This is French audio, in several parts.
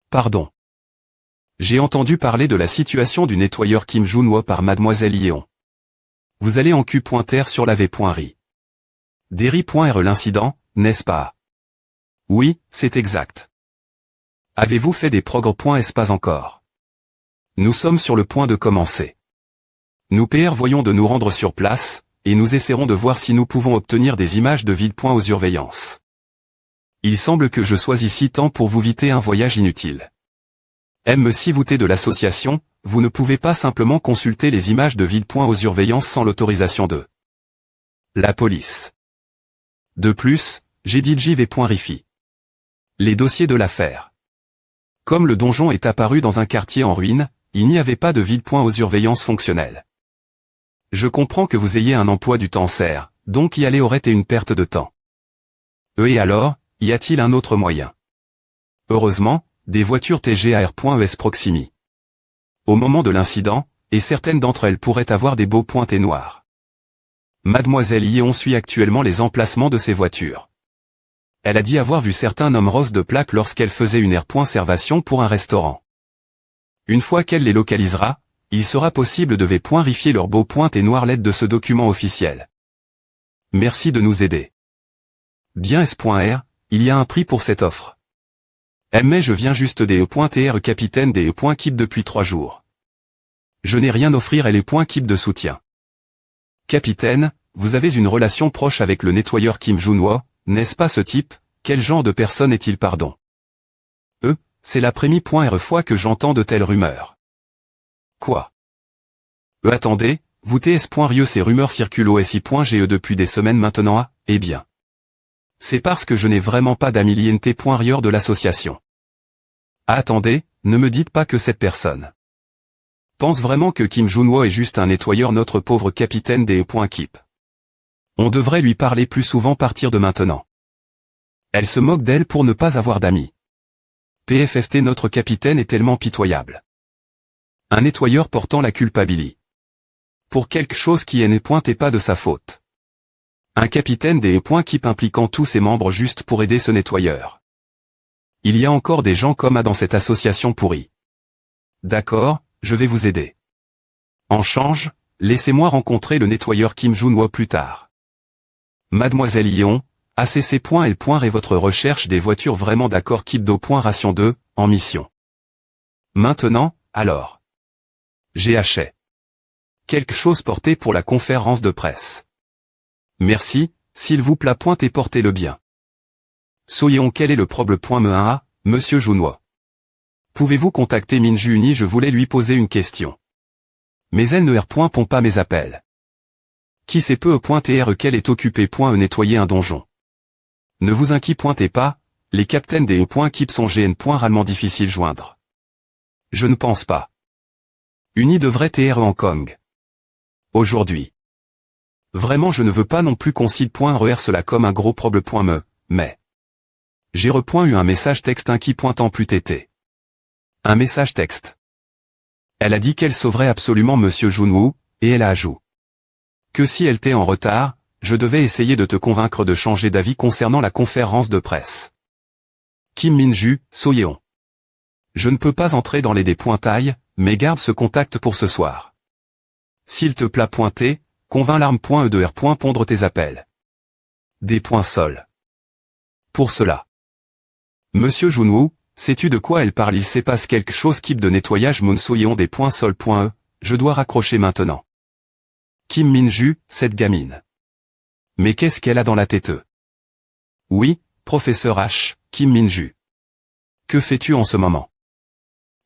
Pardon. J'ai entendu parler de la situation du nettoyeur Kim Junwo par Mademoiselle Yeon. Vous allez en Q.R sur la V.ri. Derry.re l'incident, n'est-ce pas? Oui, c'est exact. Avez-vous fait des progrès.s pas encore? Nous sommes sur le point de commencer. Nous PR voyons de nous rendre sur place, et nous essaierons de voir si nous pouvons obtenir des images de vide. Aux surveillances. Il semble que je sois ici tant pour vous éviter un voyage inutile. Si vous êtes de l'association, vous ne pouvez pas simplement consulter les images de vide. Aux surveillances sans l'autorisation de la police. De plus, j'ai dit JV.rifi. Les dossiers de l'affaire. Comme le donjon est apparu dans un quartier en ruine, il n'y avait pas de vide. Aux surveillances fonctionnelles. Je comprends que vous ayez un emploi du temps serre, donc y aller aurait été une perte de temps. Et alors, y a-t-il un autre moyen? Heureusement, des voitures TGAR.es proximi. Au moment de l'incident, et certaines d'entre elles pourraient avoir des beaux pointés noirs. Mademoiselle Yeon suit actuellement les emplacements de ces voitures. Elle a dit avoir vu certains hommes roses de plaque lorsqu'elle faisait une air.servation pour un restaurant. Une fois qu'elle les localisera, il sera possible de V.rifier leurs beaux pointés noirs l'aide de ce document officiel. Merci de nous aider. Bien S.R, il y a un prix pour cette offre. Mais je viens juste des E.TR capitaine des E.Keep depuis 3 jours. Je n'ai rien offrir et les Keep de soutien. Capitaine, vous avez une relation proche avec le nettoyeur Kim Junwo, n'est-ce pas ce type? Quel genre de personne est-il pardon? C'est la première fois que j'entends de telles rumeurs. Quoi? Attendez, vous ts.rieux ces rumeurs circulent au si.ge depuis des semaines maintenant eh bien. C'est parce que je n'ai vraiment pas d'amis l'INT.rieur de l'association. Attendez, ne me dites pas que cette personne pense vraiment que Kim Junwo est juste un nettoyeur notre pauvre capitaine des E.Keep. On devrait lui parler plus souvent partir de maintenant. Elle se moque d'elle pour ne pas avoir d'amis. PFFT notre capitaine est tellement pitoyable. Un nettoyeur portant la culpabilité. Pour quelque chose qui n'est pas de sa faute. Un capitaine des E.Keep impliquant tous ses membres juste pour aider ce nettoyeur. Il y a encore des gens comme dans cette association pourrie. D'accord, je vais vous aider. En change, laissez-moi rencontrer le nettoyeur Kim Junwo plus tard. Mademoiselle Yeon, ACC.L. et votre recherche des voitures vraiment d'accord Keep Ration 2, en mission. Maintenant, alors. GHA. Quelque chose porté pour la conférence de presse. Merci, s'il vous plaît et portez-le bien. Soyons quel est le problème? Monsieur Junwo. Pouvez-vous contacter Minju Uni? Je voulais lui poser une question. Mais elle ne répond pas mes appels. Qui sait peu .tr qu'elle est occupée nettoyer un donjon. Ne vous inquiétez pas, les capitaines des E.Keep sont GN. Difficile joindre. Je ne pense pas. Uni devrait TR Hong Kong. Aujourd'hui. Vraiment je ne veux pas non plus qu'on cite.RER cela comme un gros problème mais. J'ai eu un message texte en plus tété. Un message texte. Elle a dit qu'elle sauverait absolument Monsieur Junwo, et elle a ajouté que si elle était en retard, je devais essayer de te convaincre de changer d'avis concernant la conférence de presse. Kim Minju, Soyeon. Je ne peux pas entrer dans les dépointailles, mais garde ce contact pour ce soir. S'il te plaît pointer, convainc l'arme.e2r. Pondre tes appels. Des points sols. Pour cela. Monsieur Junwo, sais-tu de quoi elle parle? Il se passe quelque chose Keep de nettoyage Mon Soyeon des points sols.e, je dois raccrocher maintenant. Kim Minju, cette gamine. Mais qu'est-ce qu'elle a dans la tête? Oui, professeur H, Kim Minju. Que fais-tu en ce moment?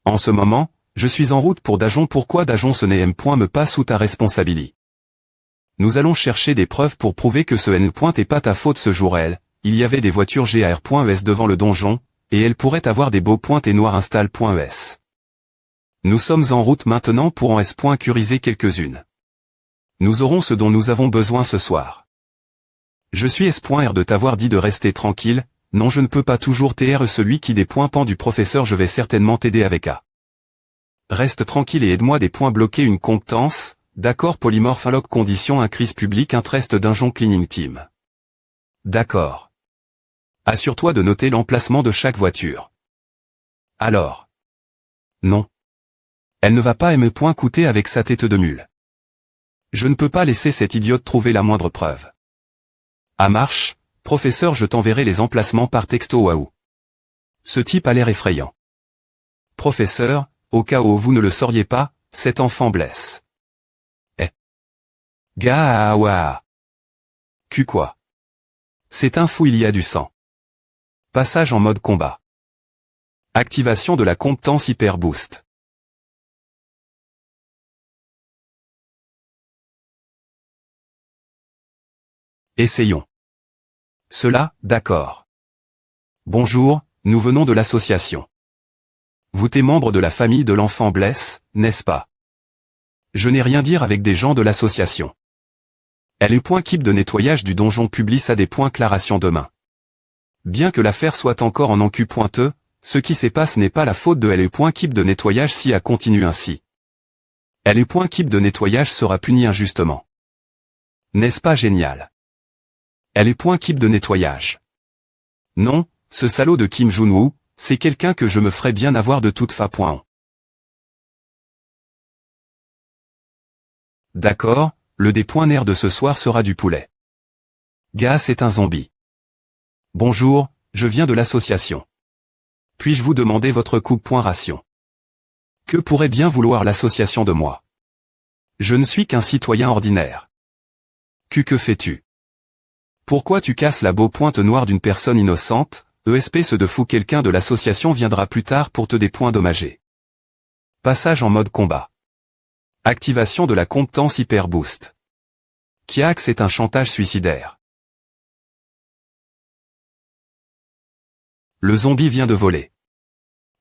En ce moment, je suis en route pour Dajon. Pourquoi Dajon? Ce n'est me pas sous ta responsabilité. Nous allons chercher des preuves pour prouver que ce n'est pas ta faute ce jour. Il y avait des voitures GAR.es devant le donjon, et elles pourraient avoir des beaux pointés noirs install.es. Nous sommes en route maintenant pour en S.curiser quelques-unes. Nous aurons ce dont nous avons besoin ce soir. Je suis S.R de t'avoir dit de rester tranquille, non je ne peux pas toujours TR celui qui des points pan du professeur je vais certainement t'aider avec A. Reste tranquille et aide-moi des points bloqués une compétence, d'accord polymorphe alloc condition un crise public interest Dungeon cleaning team. D'accord. Assure-toi de noter l'emplacement de chaque voiture. Alors. Non. Elle ne va pas me point coûter avec sa tête de mule. Je ne peux pas laisser cette idiote trouver la moindre preuve. À marche, professeur, je t'enverrai les emplacements par texto waouh. Ce type a l'air effrayant. Professeur, au cas où vous ne le sauriez pas, cet enfant blesse. Eh. Gaouah. Quoi. C'est un fou, il y a du sang. Passage en mode combat. Activation de la compétence Hyper Boost. Essayons. Cela, d'accord. Bonjour, nous venons de l'association. Vous êtes membre de la famille de l'enfant blesse, n'est-ce pas? Je n'ai rien à dire avec des gens de l'association. Elle est point keep de nettoyage du donjon publie à des points claration demain. Bien que l'affaire soit encore en encu pointeux, ce qui s'est passé n'est pas la faute de elle point keep de nettoyage si elle continue ainsi. Elle point keep de nettoyage sera punie injustement. N'est-ce pas génial? Elle point keep de nettoyage. Non, ce salaud de Kim Jun-woo, c'est quelqu'un que je me ferais bien avoir de toute façon. D'accord, le des.nerf de ce soir sera du poulet. Gars, c'est un zombie. Bonjour, je viens de l'association. Puis-je vous demander votre coupe-ration? Que pourrait bien vouloir l'association de moi? Je ne suis qu'un citoyen ordinaire. Que fais-tu? Pourquoi tu casses la beau pointe noire d'une personne innocente? Espèce de fou, quelqu'un de l'association viendra plus tard pour te dédommager. Passage en mode combat. Activation de la compétence Hyper Boost. Kiak, c'est un chantage suicidaire. Le zombie vient de voler.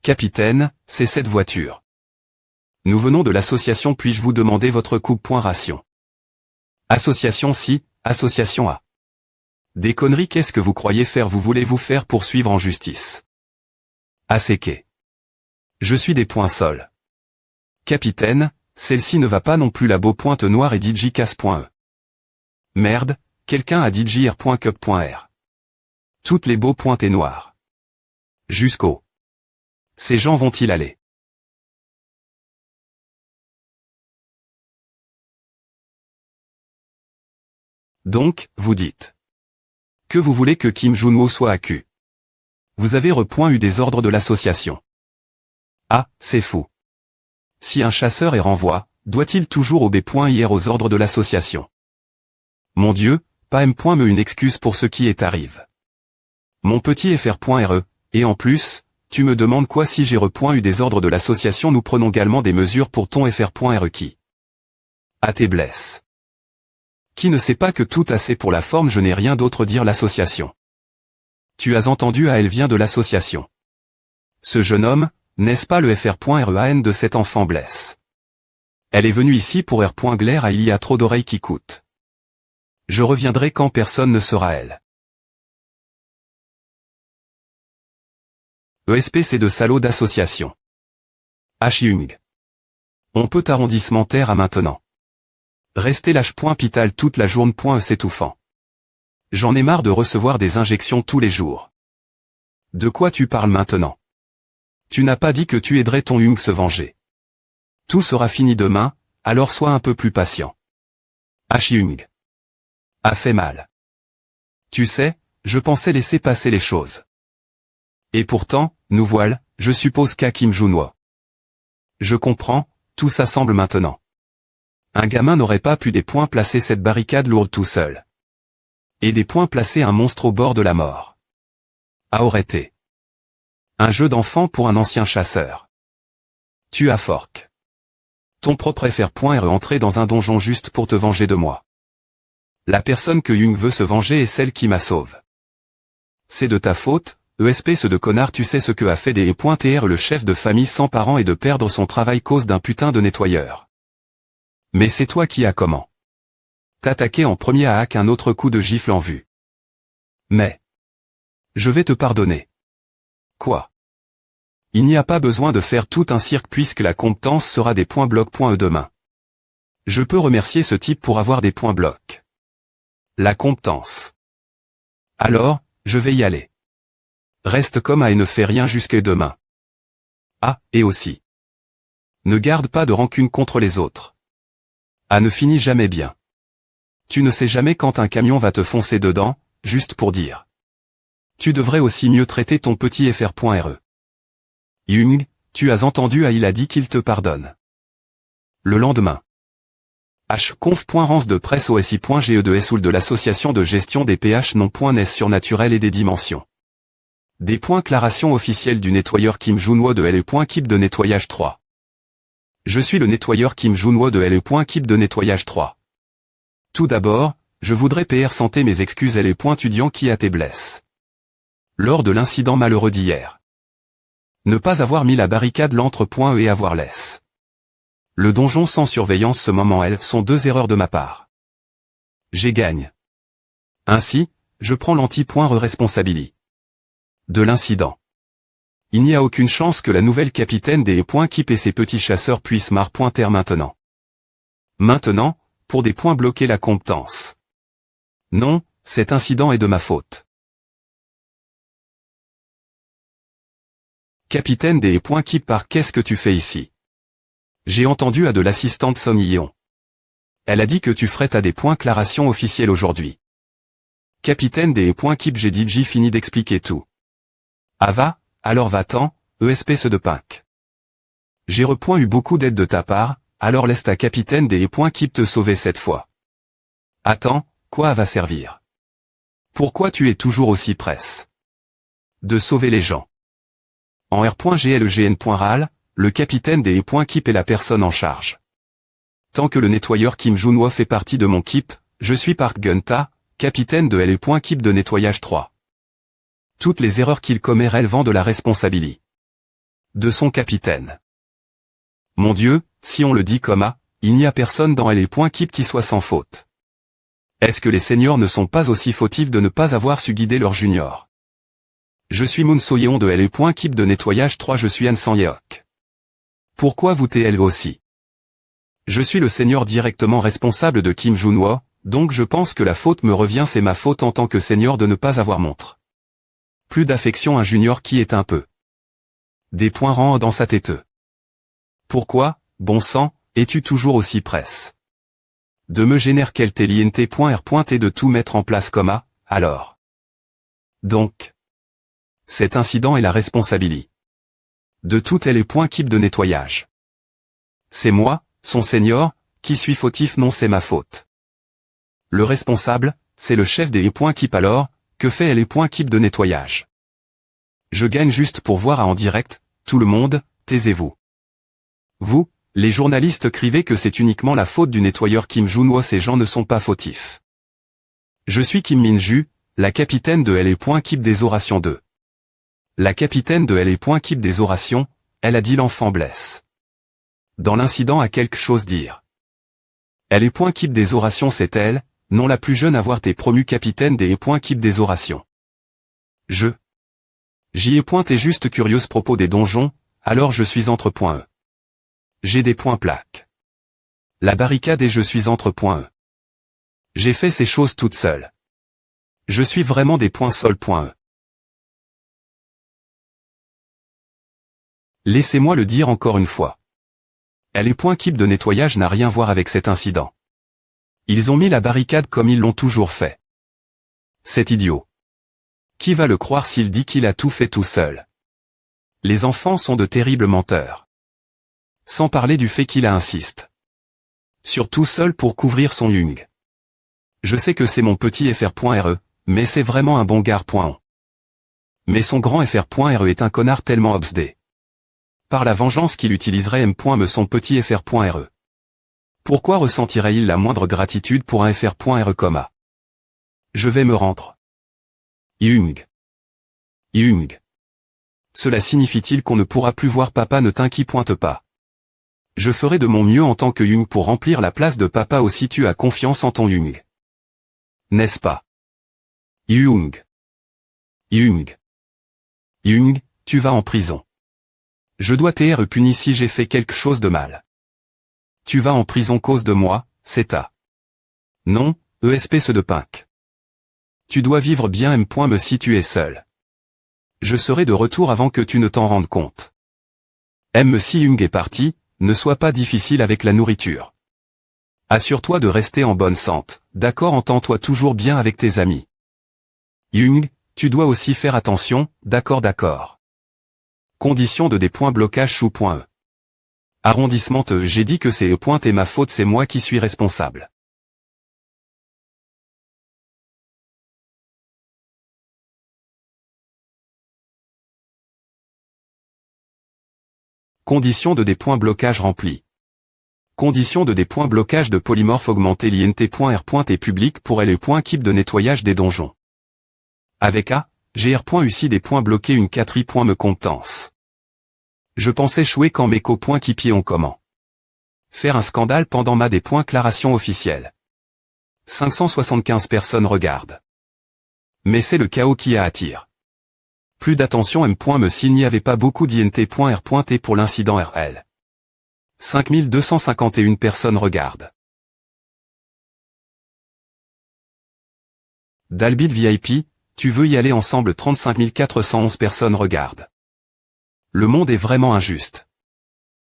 Capitaine, c'est cette voiture. Nous venons de l'association, puis-je vous demander votre coupe-ration? Association si, association A. Des conneries, qu'est-ce que vous croyez faire? Vous voulez vous faire poursuivre en justice? Asséqué. Je suis des points sols. Capitaine, celle-ci ne va pas non plus, la beau pointe noire et DigiCas.e. Merde, quelqu'un a DigiR.cup.r. Toutes les beaux pointes et noires. Jusqu'au. Ces gens vont-ils aller? Donc, vous dites. Que vous voulez que Kim Jun-woo soit accu? Vous avez eu des ordres de l'association. Ah, c'est fou. Si un chasseur est renvoi, doit-il toujours obéir aux ordres de l'association? Mon Dieu, pas me une excuse pour ce qui est arrive. Mon petit FR.RE, et en plus, tu me demandes quoi? Si j'ai eu des ordres de l'association, nous prenons également des mesures pour ton FR.RE qui. À tes blesses. Qui ne sait pas que tout assez pour la forme, je n'ai rien d'autre dire l'association. Tu as entendu, elle vient de l'association. Ce jeune homme, n'est-ce pas le FR.REAN de cet enfant blesse? Elle est venue ici pour R.Glaire à il y a trop d'oreilles qui coûtent. Je reviendrai quand personne ne sera elle. ESPC de salaud d'association. H-Yung. On peut arrondissement terre à maintenant. Rester lâche.pital toute la journée. S'étouffant. J'en ai marre de recevoir des injections tous les jours. De quoi tu parles maintenant? Tu n'as pas dit que tu aiderais ton Yung se venger. Tout sera fini demain, alors sois un peu plus patient. H-Yung. A fait mal. Tu sais, je pensais laisser passer les choses. Et pourtant, nous voilà, je suppose qu'à Kim Jun-woo. Je comprends, tout ça semble maintenant. Un gamin n'aurait pas pu placer cette barricade lourde tout seul. Et placer un monstre au bord de la mort. A aurait été. Un jeu d'enfant pour un ancien chasseur. Tu as fork. Ton propre FR.RE entré dans un donjon juste pour te venger de moi. La personne que Yung veut se venger est celle qui m'a sauve. C'est de ta faute, espèce de connard, tu sais ce que a fait des .TR le chef de famille sans parents et de perdre son travail cause d'un putain de nettoyeur. Mais c'est toi qui as comment? T'attaquer en premier à hack un autre coup de gifle en vue. Mais. Je vais te pardonner. Quoi? Il n'y a pas besoin de faire tout un cirque puisque la compétence sera des points blocs.e demain. Je peux remercier ce type pour avoir des points blocs. La compétence. Alors, je vais y aller. Reste comme à et ne fais rien jusqu'à demain. Ah, et aussi. Ne garde pas de rancune contre les autres. Ah, ne finit jamais bien. Tu ne sais jamais quand un camion va te foncer dedans, juste pour dire. Tu devrais aussi mieux traiter ton petit fr.re. Jung, tu as entendu, il a dit qu'il te pardonne. Le lendemain. Conf.rance de presse osi.ge2s ou de l'association de gestion des pH non.nes surnaturel et des dimensions. Déclaration officielle du nettoyeur Kim Junwo de LE.Kip de nettoyage 3. Je suis le nettoyeur Kim Junwo de LE.Kip de nettoyage 3. Tout d'abord, je voudrais présenter mes excuses LE.Tudiant qui a été blessé. Lors de l'incident malheureux d'hier. Ne pas avoir mis la barricade l'entre.e et avoir laissé. Le donjon sans surveillance ce moment sont deux erreurs de ma part. J'ai gagne. Ainsi, je prends l'anti-responsabilité de l'incident. Il n'y a aucune chance que la nouvelle capitaine des Kip et ses petits chasseurs puissent mar.ter maintenant. Maintenant, pour des points bloquer la compétence. Non, cet incident est de ma faute. Capitaine des Kip par qu'est-ce que tu fais ici? J'ai entendu à de l'assistante Son Yeon. Elle a dit que tu ferais ta déclaration officielle aujourd'hui. Capitaine des Kip, j'ai dit j'ai fini d'expliquer tout. Ah va, alors va-t'en, espèce de punk. J'ai eu beaucoup d'aide de ta part, alors laisse ta capitaine des Kip te sauver cette fois. Attends, quoi va servir? Pourquoi tu es toujours aussi presse de sauver les gens? En R.GLGN.RAL, le capitaine des Kip est la personne en charge. Tant que le nettoyeur Kim Junwo fait partie de mon Kip, je suis Park Gunta, capitaine de LE.Kip de nettoyage 3. Toutes les erreurs qu'il commet relevant de la responsabilité de son capitaine. Mon Dieu, si on le dit comme A, il n'y a personne dans LE.Kip qui soit sans faute. Est-ce que les seniors ne sont pas aussi fautifs de ne pas avoir su guider leurs juniors? Je suis Moon So-yeon de LE.Kip de nettoyage 3, je suis Han Sang-yeok. Pourquoi vous TL aussi? Je suis le senior directement responsable de Kim Junwo, donc je pense que la faute me revient, c'est ma faute en tant que senior de ne pas avoir montré plus d'affection à un junior qui est un peu des points rang dans sa tête. Pourquoi, bon sang, es-tu toujours aussi presse de me générer quel TLINT.R.T de tout mettre en place comme A, alors? Donc, cet incident est la responsabilité de tout LE.Kip de nettoyage. C'est moi, son senior, qui suis fautif, non, c'est ma faute. Le responsable, c'est le chef des LE.Kip, alors, que fait LE.Kip de nettoyage? Je gagne juste pour voir en direct, tout le monde, taisez-vous. Vous, les journalistes, écrivez que c'est uniquement la faute du nettoyeur Kim Junwo, ces gens ne sont pas fautifs. Je suis Kim Min-ju, la capitaine de LE.Kip des orations 2. La capitaine de LE.Kip des orations, elle a dit l'enfant blesse. Dans l'incident a quelque chose dire. LE.Kip des orations, c'est elle, non la plus jeune à avoir été promue capitaine des LE.Kip des orations. J'y ai pointé juste curieuse propos des donjons, alors je suis entre.e. J'ai des points plaques. La barricade et je suis entre.e. J'ai fait ces choses toute seule. Je suis vraiment des points sol.e. Laissez-moi le dire encore une fois. LE.Kip de nettoyage n'a rien à voir avec cet incident. Ils ont mis la barricade comme ils l'ont toujours fait. C'est idiot. Qui va le croire s'il dit qu'il a tout fait tout seul? Les enfants sont de terribles menteurs. Sans parler du fait qu'il insiste. Surtout seul pour couvrir son Jung. Je sais que c'est mon petit fr.re, mais c'est vraiment un bon gars.on. Mais son grand fr.re est un connard tellement obsédé par la vengeance qu'il utiliserait me son petit fr.re. Pourquoi ressentirait-il la moindre gratitude pour un fr.re, comma? Je vais me rendre. Jung. Cela signifie-t-il qu'on ne pourra plus voir papa? Ne t'inquiète pas. Je ferai de mon mieux en tant que Jung pour remplir la place de papa aussi. Tu as confiance en ton Jung, n'est-ce pas? Jung, tu vas en prison. Je dois t'être puni si j'ai fait quelque chose de mal. Tu vas en prison cause de moi, c'est ta. Non, espèce de punk. Tu dois vivre bien me si tu es seul. Je serai de retour avant que tu ne t'en rendes compte. Si Young est parti, ne sois pas difficile avec la nourriture. Assure-toi de rester en bonne santé, d'accord, entends-toi toujours bien avec tes amis. Young, tu dois aussi faire attention, d'accord. Condition de blocage chou.e. Arrondissement te, j'ai dit que c'est et ma faute, c'est moi qui suis responsable. Condition de blocage remplie. Condition de blocage de polymorphe augmenté l'INT.R.T public pour L.keep de nettoyage des donjons. Avec A, GR.UCI des points bloqués une 4i. Me comptence. Je pensais échouer quand mes co-pieds ont comment. Faire un scandale pendant ma déclaration officielle. 575 personnes regardent. Mais c'est le chaos qui attire. Plus d'attention me s'il n'y avait pas beaucoup d'INT.R.T pour l'incident RL. 5251 personnes regardent. Dalbit VIP, tu veux y aller ensemble 35 411 personnes regardent. Le monde est vraiment injuste.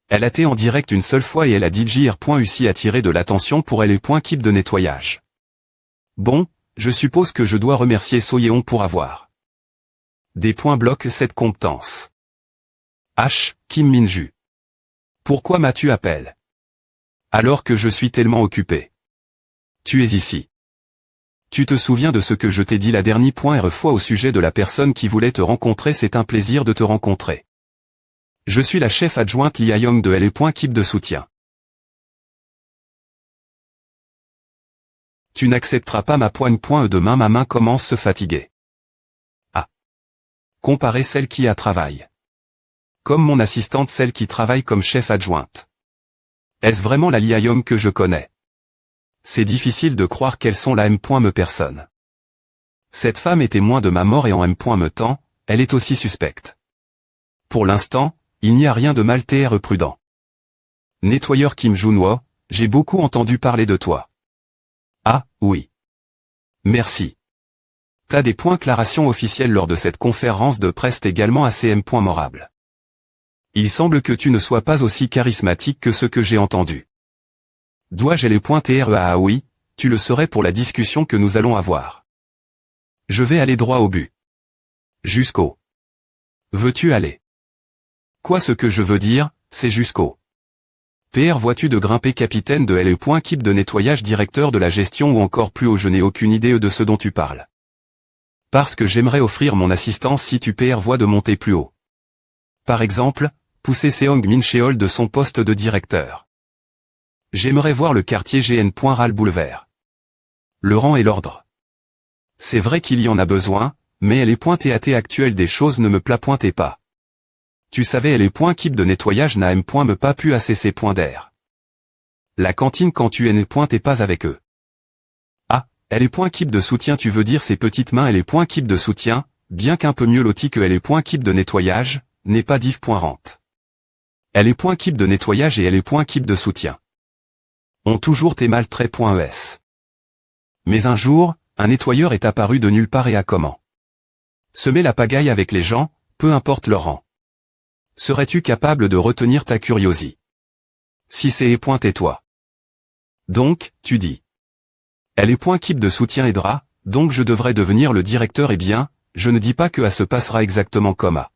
Elle a été en direct une seule fois et elle a dit JR.UCI attiré de l'attention pour L.keep de nettoyage. Bon, je suppose que je dois remercier Soyeon pour avoir. Des points bloquent cette compétence. H. Kim Minju. Pourquoi m'as-tu appelé? Alors que je suis tellement occupé. Tu es ici. Tu te souviens de ce que je t'ai dit la dernière fois au sujet de la personne qui voulait te rencontrer? C'est un plaisir de te rencontrer. Je suis la chef adjointe Lia Young de L.keep de soutien. Tu n'accepteras pas ma poigne. Demain ma main commence à se fatiguer. Ah. Comparer celle qui a travaille. Comme mon assistante, celle qui travaille comme chef adjointe. Est-ce vraiment la Lia Young que je connais? C'est difficile de croire qu'elles sont la me personne. Cette femme est témoin de ma mort et en me temps, elle est aussi suspecte. Pour l'instant, il n'y a rien de mal. Prudent. Nettoyeur Kim Junwo, j'ai beaucoup entendu parler de toi. Ah, oui. Merci. T'as des déclarations officielles lors de cette conférence de presse également assez memorable. Il semble que tu ne sois pas aussi charismatique que ce que j'ai entendu. Dois-je les Ah oui, tu le serais pour la discussion que nous allons avoir. Je vais aller droit au but. Jusqu'au. Veux-tu aller? Quoi, ce que je veux dire, c'est jusqu'au. Vois-tu de grimper capitaine de L.keep de nettoyage, directeur de la gestion ou encore plus haut? Je n'ai aucune idée de ce dont tu parles. Parce que j'aimerais offrir mon assistance si tu vois de monter plus haut. Par exemple, pousser Seong Min Cheol de son poste de directeur. J'aimerais voir le quartier GN. Boulevard. Le rang et l'ordre. C'est vrai qu'il y en a besoin, mais L.at actuelle des choses ne me pointez pas. Tu savais L.keep de nettoyage n'a me pas pu assez ses points d'air. La cantine quand tu n'es pas avec eux. Ah, L.keep de soutien, tu veux dire ces petites mains? L.keep de soutien, bien qu'un peu mieux loti que L.keep de nettoyage, n'est pas div.rente. L.keep de nettoyage et L.keep de soutien ont toujours tes mal traits.es. Mais un jour, un nettoyeur est apparu de nulle part et a comment semer la pagaille avec les gens, peu importe leur rang. Serais-tu capable de retenir ta curiosité? Si c'est tais-toi. Donc, tu dis. L.keep de soutien aidera, donc je devrais devenir le directeur. Eh bien, je ne dis pas que A se passera exactement comme A.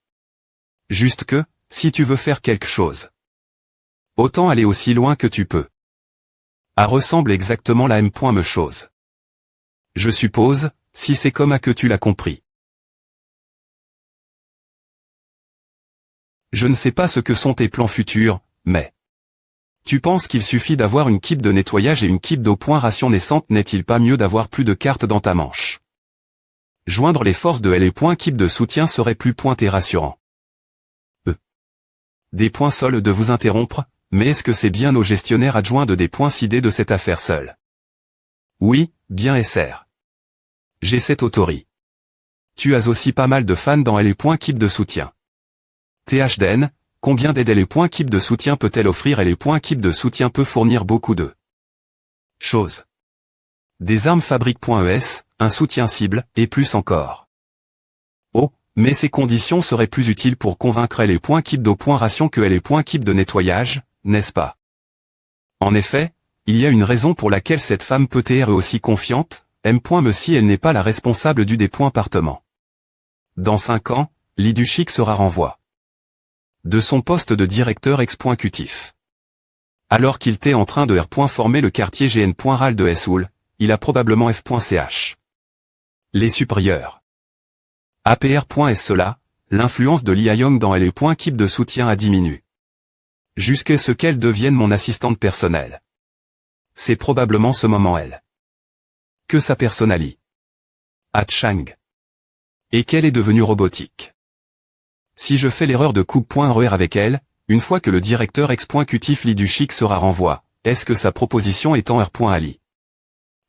Juste que, si tu veux faire quelque chose, autant aller aussi loin que tu peux. A ressemble exactement la me chose. Je suppose, si c'est comme A que tu l'as compris. Je ne sais pas ce que sont tes plans futurs, mais... Tu penses qu'il suffit d'avoir une keep de nettoyage et une keep d'eau. Ration naissante, n'est-il pas mieux d'avoir plus de cartes dans ta manche? Joindre les forces de L.keep de soutien serait plus rassurant. Des points sols de vous interrompre, mais est-ce que c'est bien au gestionnaire adjoint de décider de cette affaire seul? Oui, bien SR. J'ai cette autorie. Tu as aussi pas mal de fans dans L.keep de soutien. THDN, combien d'aides L.keep de soutien peut-elle offrir? L.keep de soutien peut fournir beaucoup de choses. Des armes fabrique.es, un soutien cible, et plus encore. Oh, Mais ces conditions seraient plus utiles pour convaincre les points keep d'eau point ration que les points keep de nettoyage, n'est-ce pas? En effet, il y a une raison pour laquelle cette femme peut être aussi confiante, me si elle n'est pas la responsable du département. Dans 5 ans, Lee Duchic sera renvoi de son poste de directeur exécutif. Alors qu'il était en train de former le quartier GN.RAL de Seoul, il a probablement F.ch. Les supérieurs. APR.S cela, l'influence de Lee Ha-young dans les points keep de soutien a diminué. Jusqu'à ce qu'elle devienne mon assistante personnelle. C'est probablement ce moment elle. Que sa personnalité a chang. Et qu'elle est devenue robotique. Si je fais l'erreur de coupe.RER avec elle, une fois que le directeur exécutif Lee Duchic sera renvoi, est-ce que sa proposition est en R.Ali?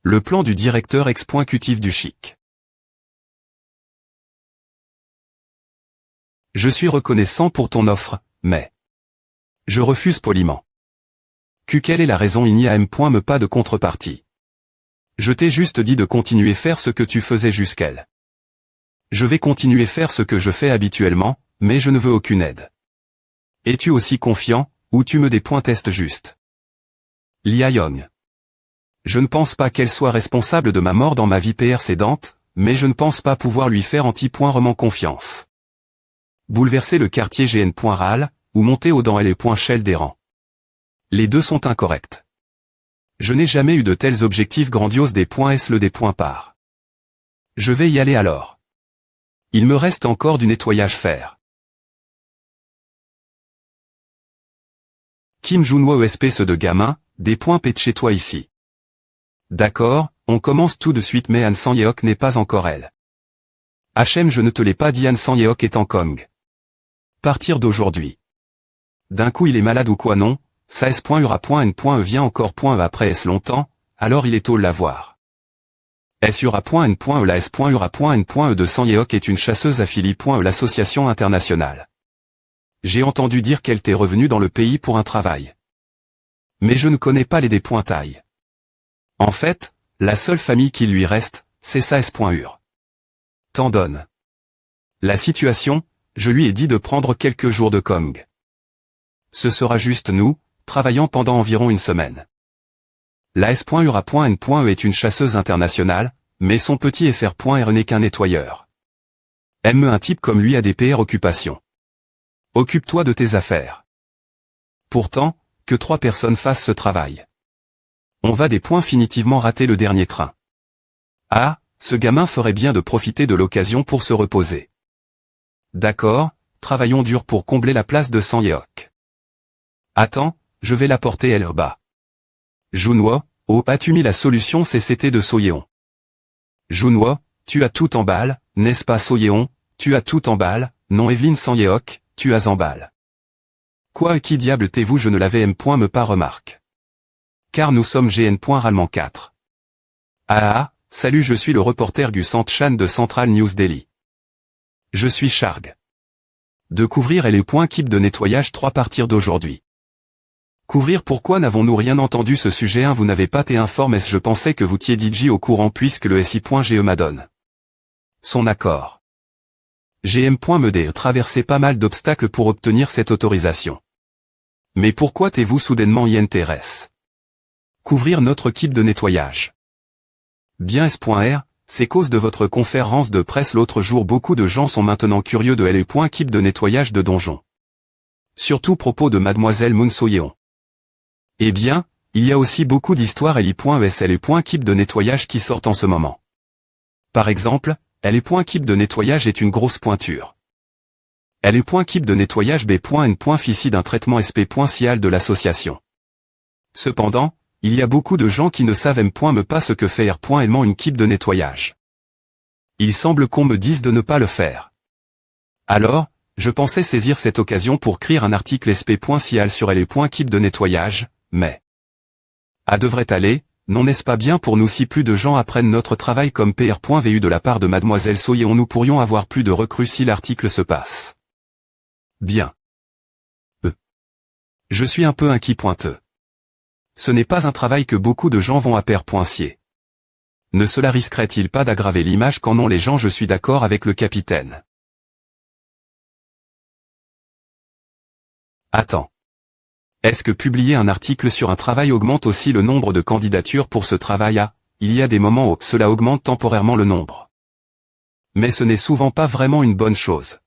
Le plan du directeur exécutif Duchic. Je suis reconnaissant pour ton offre, mais je refuse poliment. Quelle est la raison? Il n'y a me pas de contrepartie. Je t'ai juste dit de continuer faire ce que tu faisais jusqu'elle. Je vais continuer faire ce que je fais habituellement, mais je ne veux aucune aide. Es-tu aussi confiant, ou tu me des points test juste? Lee Ha-young. Je ne pense pas qu'elle soit responsable de ma mort dans ma vie précédente, mais je ne pense pas pouvoir lui faire anti-roman confiance. Bouleverser le quartier GN.RAL, ou monter au dans les points Shell des rangs. Les deux sont incorrects. Je n'ai jamais eu de tels objectifs grandioses des points S le des points par. Je vais y aller alors. Il me reste encore du nettoyage faire. Kim Junwo ESP ce de gamin, des points pète chez toi ici. D'accord, on commence tout de suite mais Han Sang-yeok n'est pas encore elle. HM je ne te l'ai pas dit Han Sang-yeok est en Kong. Partir d'aujourd'hui. D'un coup il est malade ou quoi non, ça S.ura.n.e vient encore .e après S longtemps, alors il est tôt l'avoir. S.ura.n.e la S.ura.n.e de Sang-yeok est une chasseuse affiliée l'association internationale. J'ai entendu dire qu'elle t'est revenue dans le pays pour un travail. Mais je ne connais pas les dépointailles. En fait, la seule famille qui lui reste, c'est sa S.ur. T'en donne. La situation, je lui ai dit de prendre quelques jours de Kong. Ce sera juste nous, travaillant pendant environ une semaine. La S.ura.n.e est une chasseuse internationale, mais son petit FR.R n'est qu'un nettoyeur. Un type comme lui a des PR occupations. Occupe-toi de tes affaires. Pourtant, que 3 personnes fassent ce travail. On va définitivement rater le dernier train. Ah, ce gamin ferait bien de profiter de l'occasion pour se reposer. D'accord, travaillons dur pour combler la place de Sang-yeok. Attends, je vais l'apporter elle bas. Junwo, oh, as-tu mis la solution CCT de Soyeon? Junwo, tu as tout en balle, n'est-ce pas Soyeon? Tu as tout en balle, non Evelyn Sang-yeok, tu as en balle. Quoi qui diable t'es-vous? Je ne l'avais me pas remarque. Car nous sommes GN.RALman 4. Ah, salut, je suis le reporter Gu Sant-chan de Central News Daily. Je suis Charg. De couvrir les points keep de nettoyage 3 partir d'aujourd'hui. Couvrir pourquoi n'avons-nous rien entendu ce sujet 1 vous n'avez pas été informé je pensais que vous étiez DJ au courant puisque le SI.GE m'adonne. Son accord. GM.MD traversé pas mal d'obstacles pour obtenir cette autorisation. Mais pourquoi t'es-vous soudainement y intéresse? Couvrir notre équipe de nettoyage. Bien S.R, c'est cause de votre conférence de presse l'autre jour beaucoup de gens sont maintenant curieux de LE.Keep de nettoyage de donjon. Surtout propos de mademoiselle Moon So-yeon. Eh bien, il y a aussi beaucoup d'histoires LI.ES/LE.Keep de nettoyage qui sortent en ce moment. Par exemple, LE.Keep de nettoyage est une grosse pointure. LE.Keep de nettoyage B.N.Fici d'un traitement SP.Cial de l'association. Cependant, il y a beaucoup de gens qui ne savent pas ce que fait R.Lement une keep de nettoyage. Il semble qu'on me dise de ne pas le faire. Alors, je pensais saisir cette occasion pour écrire un article SP.Cial sur LE.Keep de nettoyage, mais devrait aller, non n'est-ce pas bien pour nous si plus de gens apprennent notre travail comme PR.VU de la part de mademoiselle So-yeon nous pourrions avoir plus de recrues si l'article se passe. Bien. Je suis un peu inquiet. Ce n'est pas un travail que beaucoup de gens vont à PR.cier. Ne cela risquerait-il pas d'aggraver l'image qu'en ont les gens? Je suis d'accord avec le capitaine. Attends. Est-ce que publier un article sur un travail augmente aussi le nombre de candidatures pour ce travail? Il y a des moments où cela augmente temporairement le nombre. Mais ce n'est souvent pas vraiment une bonne chose.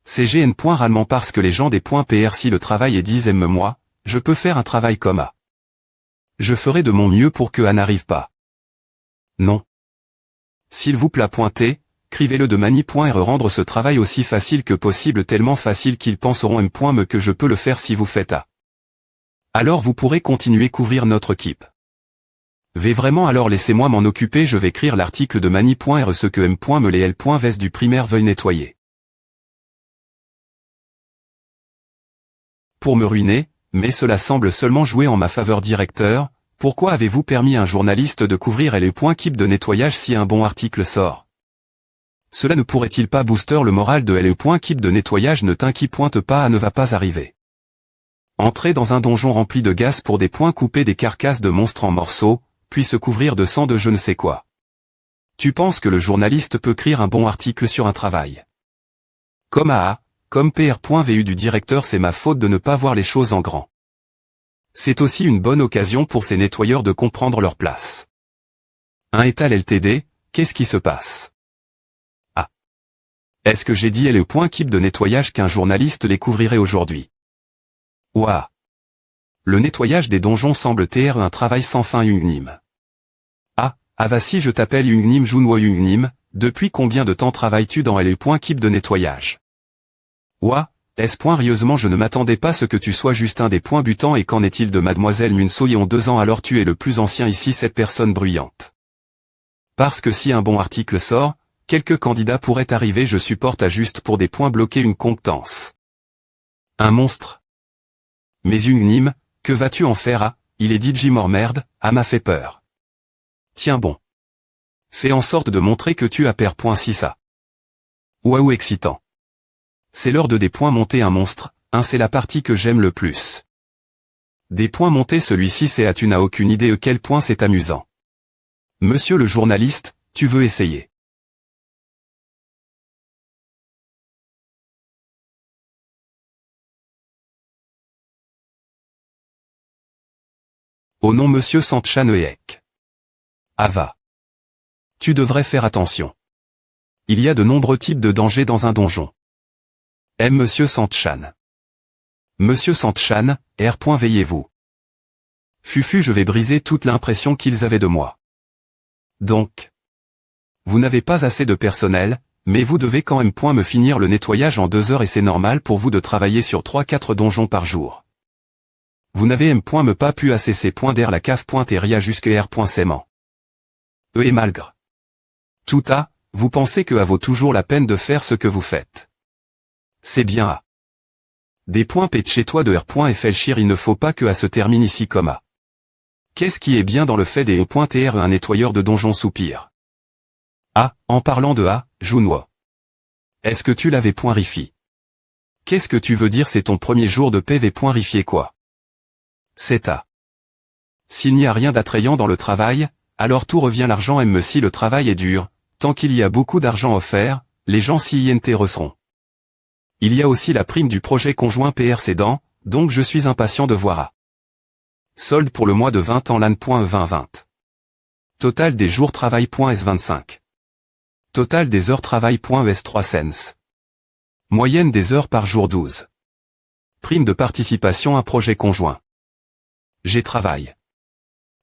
CGN. Rarement parce que les gens des .pr si le travail est disent aime-moi, je peux faire un travail comme A. Je ferai de mon mieux pour que A n'arrive pas. Non. S'il vous plaît pointez, écrivez-le de mani.r rendre ce travail aussi facile que possible tellement facile qu'ils penseront m.me que je peux le faire si vous faites A. Alors vous pourrez continuer couvrir notre équipe. Vraiment alors laissez-moi m'en occuper je vais écrire l'article de mani.r ce que m.me les l.vest du primaire veuille nettoyer. Pour me ruiner, mais cela semble seulement jouer en ma faveur directeur, pourquoi avez-vous permis à un journaliste de couvrir le.keep de nettoyage si un bon article sort? Cela ne pourrait-il pas booster le moral de le.keep de nettoyage ne t'inquiète pas ne va pas arriver. Entrer dans un donjon rempli de gaz pour des points couper des carcasses de monstres en morceaux, puis se couvrir de sang de je ne sais quoi. Tu penses que le journaliste peut écrire un bon article sur un travail? Comme AA, comme PR.vu du directeur c'est ma faute de ne pas voir les choses en grand. C'est aussi une bonne occasion pour ces nettoyeurs de comprendre leur place. Un étal LTD, qu'est-ce qui se passe? Ah. Est-ce que j'ai dit le.keep de nettoyage qu'un journaliste les couvrirait aujourd'hui? Ouah. Le nettoyage des donjons semble être un travail sans fin Yungnim. Ah vas-y je t'appelle Yungnim Junwo Yungnim, depuis combien de temps travailles-tu dans le.keep de nettoyage? Ouah, rieusement je ne m'attendais pas à ce que tu sois juste un des points butants et qu'en est-il de mademoiselle Munsoyon 2 ans alors tu es le plus ancien ici cette personne bruyante. Parce que si un bon article sort, quelques candidats pourraient arriver je supporte à juste pour des points bloquer une compétence. Un monstre. Mais Yungnim, que vas-tu en faire? Ah, il est DJ merde, m'a fait peur. Tiens bon. Fais en sorte de montrer que tu as pair.6 ça. Waouh excitant. C'est l'heure de des points monter un monstre, c'est la partie que j'aime le plus. Des points monter celui-ci c'est à tu n'as aucune idée de quel point c'est amusant. Monsieur le journaliste, tu veux essayer? Oh non monsieur Santchaneek. Ah va. Tu devrais faire attention. Il y a de nombreux types de dangers dans un donjon. Monsieur Santchan. Monsieur Santchan, veillez-vous. Fufu je vais briser toute l'impression qu'ils avaient de moi. Donc. Vous n'avez pas assez de personnel, mais vous devez quand même me finir le nettoyage en 2 heures et c'est normal pour vous de travailler sur 3-4 donjons par jour. Vous n'avez me pas pu assez ces points d'air la cave.teria jusque r.sément. Et malgré tout vous pensez que vaut toujours la peine de faire ce que vous faites. C'est bien A. Des points pète chez toi de r.flchir il ne faut pas que A se termine ici comme A. Qu'est-ce qui est bien dans le fait des E.tr un nettoyeur de donjon soupir? Ah, en parlant de A, Junwo. Est-ce que tu l'avais rifi? Qu'est-ce que tu veux dire c'est ton premier jour de PV.rifié quoi? C'est A. S'il n'y a rien d'attrayant dans le travail, alors tout revient l'argent si le travail est dur, tant qu'il y a beaucoup d'argent offert, les gens s'y intéresseront. Il y a aussi la prime du projet conjoint PR cédant, donc je suis impatient de voir A. Solde pour le mois de 20 ans LAN.E2020. Total des jours travail.S25. Total des heures travail.ES3 cents. Moyenne des heures par jour 12. Prime de participation à projet conjoint. J'ai travail.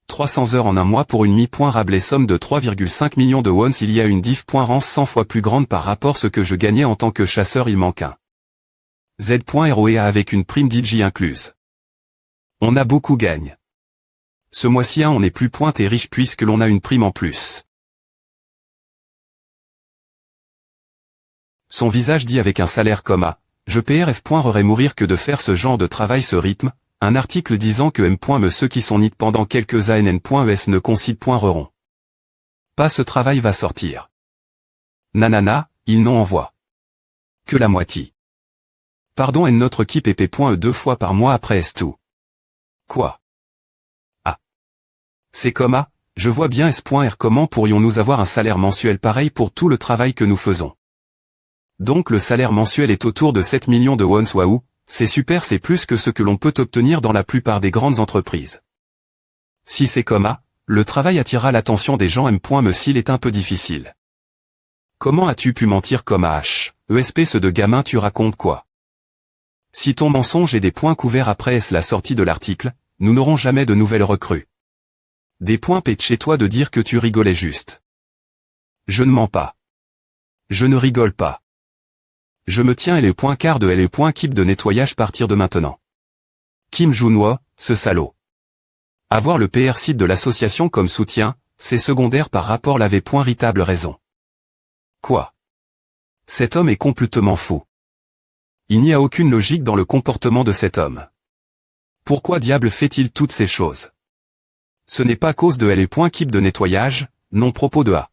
300 heures en un mois pour une mi-Rabelais somme de 3,5 millions de wons il y a une diff.rance 100 fois plus grande par rapport à ce que je gagnais en tant que chasseur il manque un. Z.ROEA avec une prime DJ incluse. On a beaucoup gagne. Ce mois-ci on n'est plus et riche puisque l'on a une prime en plus. Son visage dit avec un salaire comme A, je PRF.aurais mourir que de faire ce genre de travail ce rythme, un article disant que M.me ceux qui sont nits pendant quelques ANN.es ne concide.reront. Pas ce travail va sortir. Nanana, ils n'en envoient que la moitié. Pardon et notre équipe ep.e 2 fois par mois après est tout. Quoi? Ah. C'est comme A, je vois bien S.R comment pourrions-nous avoir un salaire mensuel pareil pour tout le travail que nous faisons. Donc le salaire mensuel est autour de 7 millions de wons waouh, c'est super, c'est plus que ce que l'on peut obtenir dans la plupart des grandes entreprises. Si c'est comme A, le travail attirera l'attention des gens M. Me s'il est un peu difficile. Comment as-tu pu mentir comme à H, ESP ce de gamin tu racontes quoi? Si ton mensonge est des points couverts après est la sortie de l'article, nous n'aurons jamais de nouvelles recrues. Des points P de chez toi de dire que tu rigolais juste. Je ne mens pas. Je ne rigole pas. Je me tiens et les points quart de et les points keep de nettoyage partir de maintenant. Kim Junwo, ce salaud. Avoir le PR site de l'association comme soutien, c'est secondaire par rapport l'avait point ritable raison. Quoi? Cet homme est complètement fou. Il n'y a aucune logique dans le comportement de cet homme. Pourquoi diable fait-il toutes ces choses? Ce n'est pas cause de L et point keep de nettoyage, non propos de A.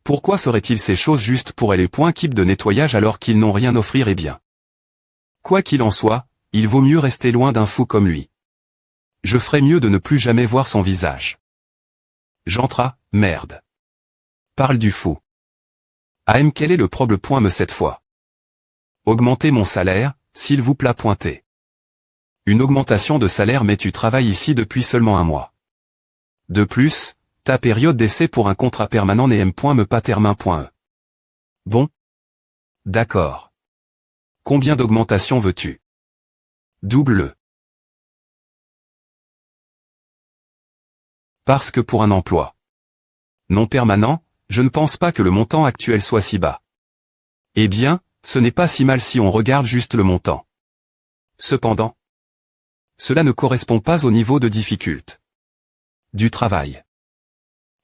Pourquoi ferait-il ces choses juste pour L et point keep de nettoyage alors qu'ils n'ont rien à offrir et bien? Quoi qu'il en soit, il vaut mieux rester loin d'un fou comme lui. Je ferais mieux de ne plus jamais voir son visage. J'entre à, merde. Parle du fou. AM quel est le problème point me cette fois? Augmentez mon salaire, s'il vous plaît pointez. Une augmentation de salaire mais tu travailles ici depuis seulement un mois. De plus, ta période d'essai pour un contrat permanent n'est M. Me pas termin.e. Bon. D'accord. Combien d'augmentation veux-tu? Double-le. Parce que pour un emploi non permanent, je ne pense pas que le montant actuel soit si bas. Eh bien, ce n'est pas si mal si on regarde juste le montant. Cependant, cela ne correspond pas au niveau de difficulté du travail.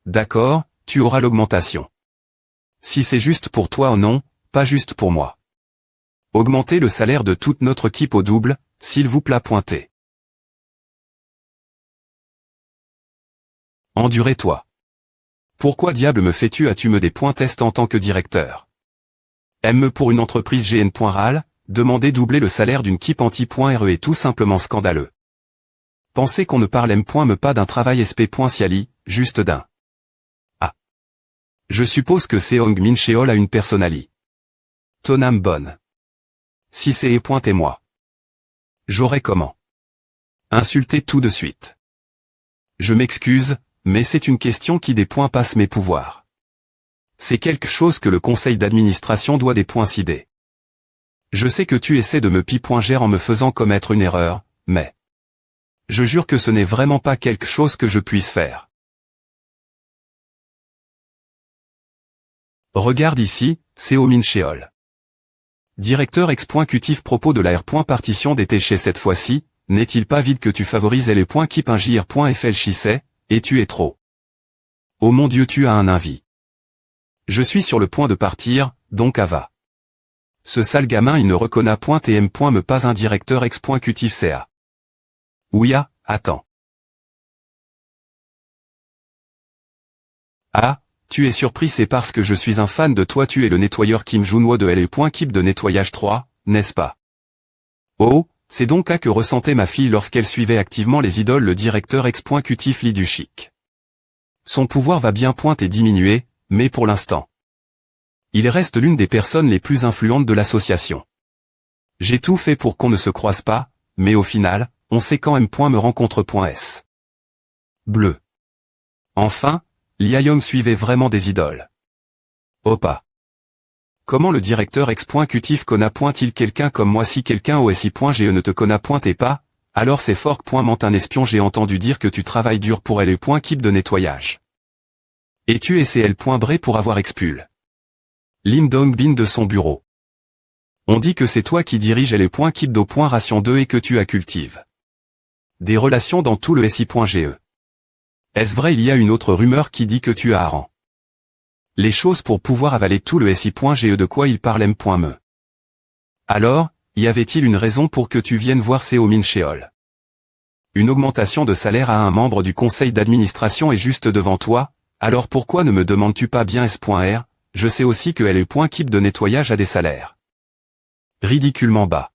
D'accord, tu auras l'augmentation. Si c'est juste pour toi ou non, pas juste pour moi. Augmentez le salaire de toute notre équipe au double, s'il vous plaît pointez. Endurez-toi. Pourquoi diable me fais-tu as-tu me des points test en tant que directeur? Me pour une entreprise GN.RAL, demander doubler le salaire d'une équipe anti.RE est tout simplement scandaleux. Pensez qu'on ne parle me pas d'un travail SP.Ciali, juste d'un. Ah. Je suppose que Seong Min Cheol a une personnalité. Tonam bonne. Si c'est et pointez-moi. J'aurais comment? Insulter tout de suite. Je m'excuse, mais c'est une question qui des points passe mes pouvoirs. C'est quelque chose que le conseil d'administration doit des points cider. Je sais que tu essaies de me pi.gère en me faisant commettre une erreur, mais je jure que ce n'est vraiment pas quelque chose que je puisse faire. Regarde ici, Seo Min Cheol. Directeur exécutif propos de la R.partition d'été chez cette fois-ci, n'est-il pas vide que tu favorises les points keep un JR.fl chissait, et tu es trop. Oh mon Dieu tu as un envie. Je suis sur le point de partir, donc va. Ce sale gamin il ne reconnaît point et M. Me pas un directeur exécutif CA. Ouya, attends. Ah, tu es surpris c'est parce que je suis un fan de toi tu es le nettoyeur Kim Junwo de L. Keep de nettoyage 3, n'est-ce pas? Oh, c'est donc à que ressentait ma fille lorsqu'elle suivait activement les idoles le directeur exécutif Lee Dushik. Son pouvoir va bien pointer diminuer, mais pour l'instant. Il reste l'une des personnes les plus influentes de l'association. J'ai tout fait pour qu'on ne se croise pas, mais au final, on sait quand M. Me rencontre.s. Bleu. Enfin, Lia Yong suivait vraiment des idoles. Opa. Comment le directeur exécutif connaît-il quelqu'un comme moi si quelqu'un au SI.GE ne te connaît pas, alors c'est fort ment un espion j'ai entendu dire que tu travailles dur pour L. Keep de nettoyage. Et tu es CL.Bré pour avoir expul Lim Dong-bin de son bureau. On dit que c'est toi qui dirige L. Keep d'au point ration 2 et que tu as cultives des relations dans tout le SI.GE. Est-ce vrai il y a une autre rumeur qui dit que tu as rang les choses pour pouvoir avaler tout le SI.GE de quoi il parle M.Me. Alors, y avait-il une raison pour que tu viennes voir Seo Min Cheol? Une augmentation de salaire à un membre du conseil d'administration est juste devant toi, alors pourquoi ne me demandes-tu pas bien S.R? Je sais aussi que L. Keep de nettoyage a des salaires ridiculement bas.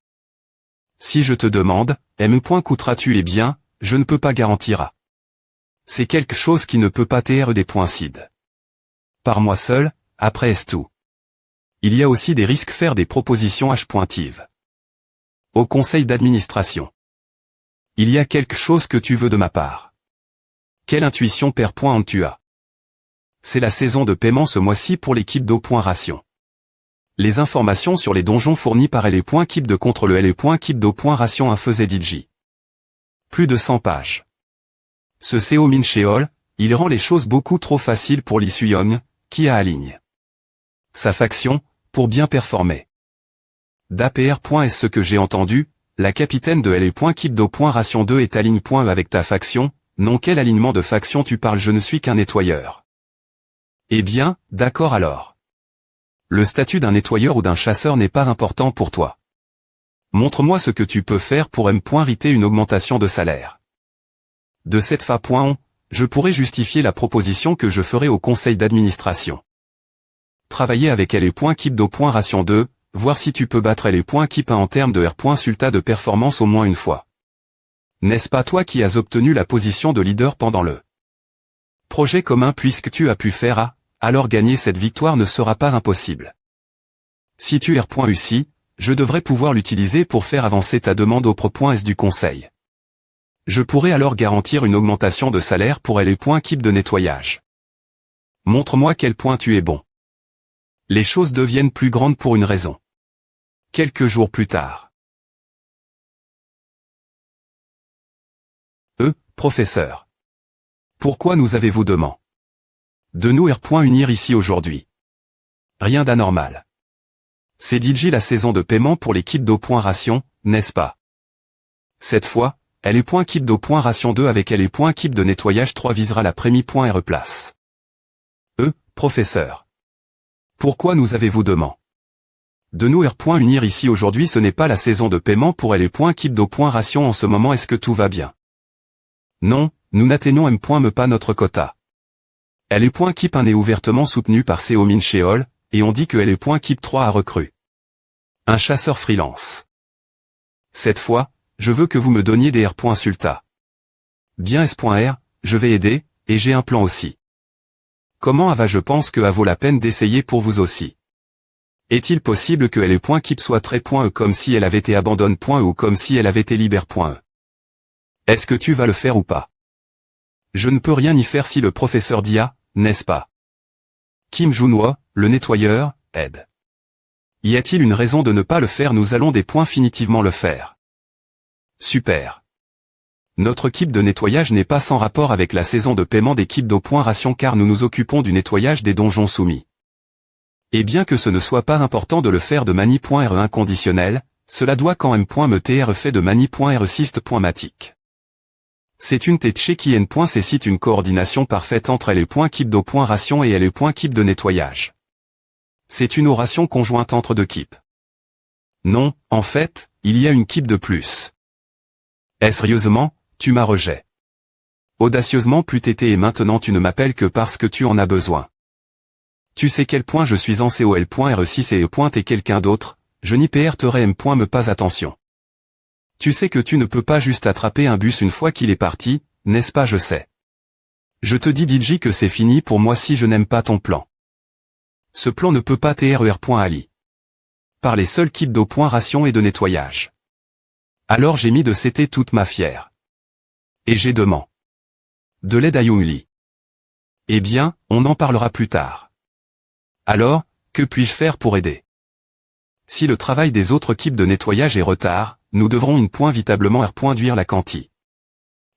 Si je te demande, M. Coûteras-tu les biens, je ne peux pas garantir à. C'est quelque chose qui ne peut pas TR des points CID. Par moi seul, après est tout. Il y a aussi des risques faire des propositions H pointives. Au conseil d'administration. Il y a quelque chose que tu veux de ma part. Quelle intuition per point tu as. C'est la saison de paiement ce mois-ci pour l'équipe d'O.Ration. Les informations sur les donjons fournis par L.Keep de contre le L.Keep d'O.Ration faisait DJ. Plus de 100 pages. Ce Seo Min Sheol, il rend les choses beaucoup trop faciles pour Lee Suyong, qui a aligne sa faction, pour bien performer. D'APR. Est ce que j'ai entendu, la capitaine de L.Keep d'O.Ration 2 est aligne.e avec ta faction, non quel alignement de faction tu parles, je ne suis qu'un nettoyeur. Eh bien, d'accord alors. Le statut d'un nettoyeur ou d'un chasseur n'est pas important pour toi. Montre-moi ce que tu peux faire pour M.Riter une augmentation de salaire. De cette façon, je pourrais justifier la proposition que je ferai au conseil d'administration. Travailler avec L.Keep d'O.Ration 2, voir si tu peux battre L.Keep 1 en termes de R.Sulta de performance au moins une fois. N'est-ce pas toi qui as obtenu la position de leader pendant le projet commun puisque tu as pu faire A, alors gagner cette victoire ne sera pas impossible. Si tu R.U.C, je devrais pouvoir l'utiliser pour faire avancer ta demande au pro.S du conseil. Je pourrais alors garantir une augmentation de salaire pour L.Keep de nettoyage. Montre-moi quel point tu es bon. Les choses deviennent plus grandes pour une raison. Quelques jours plus tard. Professeur. Pourquoi nous avez-vous demandé de nous unir ici aujourd'hui? Rien d'anormal. C'est DJ la saison de paiement pour l'équipe d'O.Ration, n'est-ce pas? Cette fois, L.Keep d'O.Ration 2 avec L.Keep de nettoyage 3 visera la Prémie.re place. Professeur. Pourquoi nous avez-vous demandé de nous unir ici aujourd'hui? Ce n'est pas la saison de paiement pour L.Keep d'O.Ration en ce moment. Est-ce que tout va bien? Non, nous n'atteignons M.me pas notre quota. L.Keep 1 est ouvertement soutenu par Seo Min Sheol, et on dit que L.Keep 3 a recru un chasseur freelance. Cette fois, je veux que vous me donniez des R.Sulta. Bien S.R, je vais aider, et j'ai un plan aussi. Comment Ava? Je pense que A vaut la peine d'essayer pour vous aussi. Est-il possible que L.Keep soit très.e comme si elle avait été abandonne.e ou comme si elle avait été libère.e? Est-ce que tu vas le faire ou pas? Je ne peux rien y faire si le professeur dit A, n'est-ce pas? Kim Junwo, le nettoyeur, aide. Y a-t-il une raison de ne pas le faire? Nous allons définitivement le faire. Super. Notre équipe de nettoyage n'est pas sans rapport avec la saison de paiement d'équipe d'O.Ration car nous nous occupons du nettoyage des donjons soumis. Et bien que ce ne soit pas important de le faire de mani.re inconditionnel, cela doit quand M.me fait de mani.re syst.matic. C'est une tête qui N.cécite une coordination parfaite entre L.Keep d'O.Ration et L.Keep de nettoyage. C'est une oration conjointe entre deux keeps. Non, en fait, il y a une keep de plus. Sérieusement, tu m'as rejet. Audacieusement plus tété et maintenant tu ne m'appelles que parce que tu en as besoin. Tu sais quel point je suis en COL.R6 et E. quelqu'un d'autre, je n'y PRterai M.me pas attention. Tu sais que tu ne peux pas juste attraper un bus une fois qu'il est parti, n'est-ce pas? Je sais. Je te dis DJ que c'est fini pour moi si je n'aime pas ton plan. Ce plan ne peut pas TRER.ali. Par les seuls kits d'O.Ration et de nettoyage. Alors j'ai mis de CT toute ma fière. Et j'ai demandé de l'aide à Youngli. Eh bien, on en parlera plus tard. Alors, que puis-je faire pour aider? Si le travail des autres équipes de nettoyage est retard, nous devrons inévitablement reproduire la quantité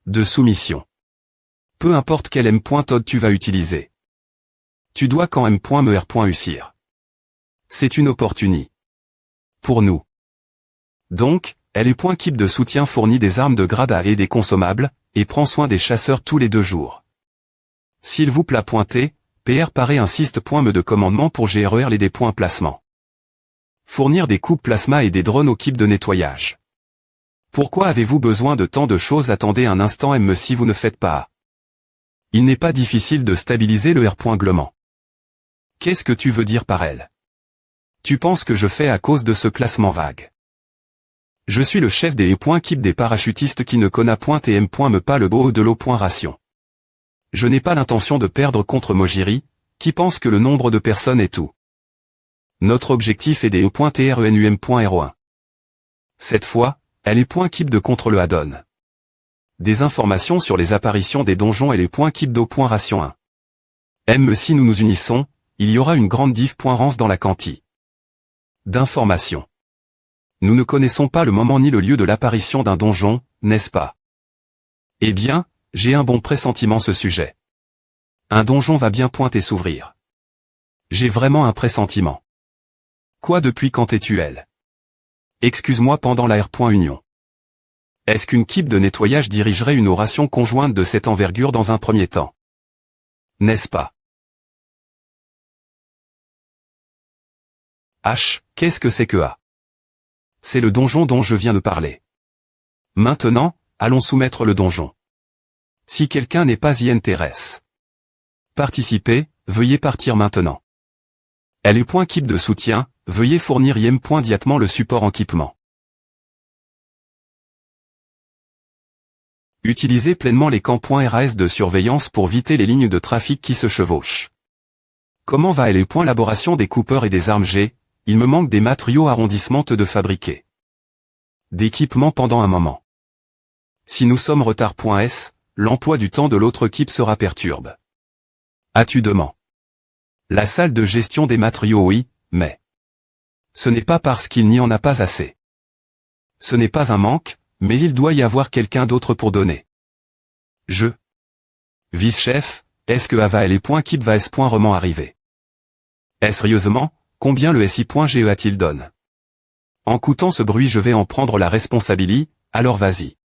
de soumission. Peu importe quel M.Todd tu vas utiliser. Tu dois quand M.me R.ucir. C'est une opportunité. Pour nous. Donc, L.Keep de soutien fournit des armes de grade A et des consommables, et prend soin des chasseurs tous les 2 jours. S'il vous plaît pointer, PR paraît insiste.me de commandement pour GRER les des points placement. Fournir des coupes plasma et des drones aux équipes de nettoyage. Pourquoi avez-vous besoin de tant de choses? Attendez un instant M si vous ne faites pas A. Il n'est pas difficile de stabiliser le R.glement. Qu'est-ce que tu veux dire par elle? Tu penses que je fais à cause de ce classement vague? Je suis le chef des E.Keep des parachutistes qui ne connaît point et M.me pas le beau de l'O.Ration. Je n'ai pas l'intention de perdre contre Mojiri, qui pense que le nombre de personnes est tout. Notre objectif est des E.TRENUM.01. Cette fois, elle est point keep de contre le add-on. Des informations sur les apparitions des donjons et les points keep do.ration 1. Si nous nous unissons, il y aura une grande diff.rance dans la quanti d'informations. Nous ne connaissons pas le moment ni le lieu de l'apparition d'un donjon, n'est-ce pas? Eh bien, j'ai un bon pressentiment ce sujet. Un donjon va bien pointer s'ouvrir. J'ai vraiment un pressentiment. Quoi depuis quand es-tu elle? Excuse-moi pendant la R.Union. Est-ce qu'une keep de nettoyage dirigerait une oration conjointe de cette envergure dans un premier temps? N'est-ce pas? Qu'est-ce que c'est que A? C'est le donjon dont je viens de parler. Maintenant, allons soumettre le donjon. Si quelqu'un n'est pas y intéresse. Participez, veuillez partir maintenant. Elle est point keep de soutien, veuillez fournir immédiatement le support en équipement. Utilisez pleinement les camps.ras de surveillance pour éviter les lignes de trafic qui se chevauchent. Comment va les points élaboration des coupeurs et des armes G? Il me manque des matériaux arrondissements de fabriquer. D'équipement pendant un moment. Si nous sommes retard.s, l'emploi du temps de l'autre équipe sera perturbe. As-tu demain? La salle de gestion des matériaux oui, mais ce n'est pas parce qu'il n'y en a pas assez. Ce n'est pas un manque, mais il doit y avoir quelqu'un d'autre pour donner. Vice-chef, est-ce que Ava et les points keep va s.roman arriver? Sérieusement, combien le SI.GE a-t-il donne? En coûtant ce bruit je vais en prendre la responsabilité, alors vas-y.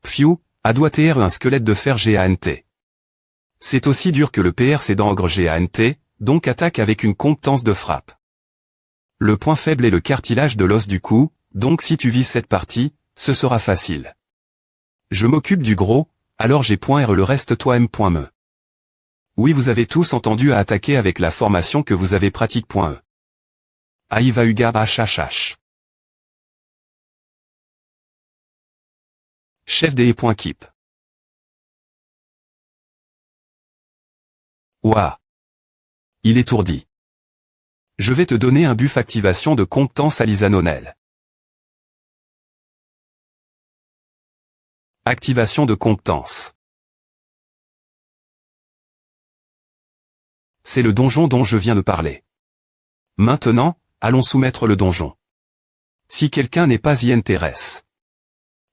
Pfiou, a doit TR un squelette de fer GANT. C'est aussi dur que le PRC d'Angre GANT, donc attaque avec une compétence de frappe. Le point faible est le cartilage de l'os du cou, donc si tu vises cette partie, ce sera facile. Je m'occupe du gros, alors j'ai point R le reste toi M.me. Oui vous avez tous entendu à attaquer avec la formation que vous avez pratique.e. Aïva Uga HHH. Chef des E.keep. Ouah. Il est tourdi. Je vais te donner un buff activation de compétence à l'Isanonel. Activation de compétence. C'est le donjon dont je viens de parler. Maintenant, allons soumettre le donjon. Si quelqu'un n'est pas y intéresse.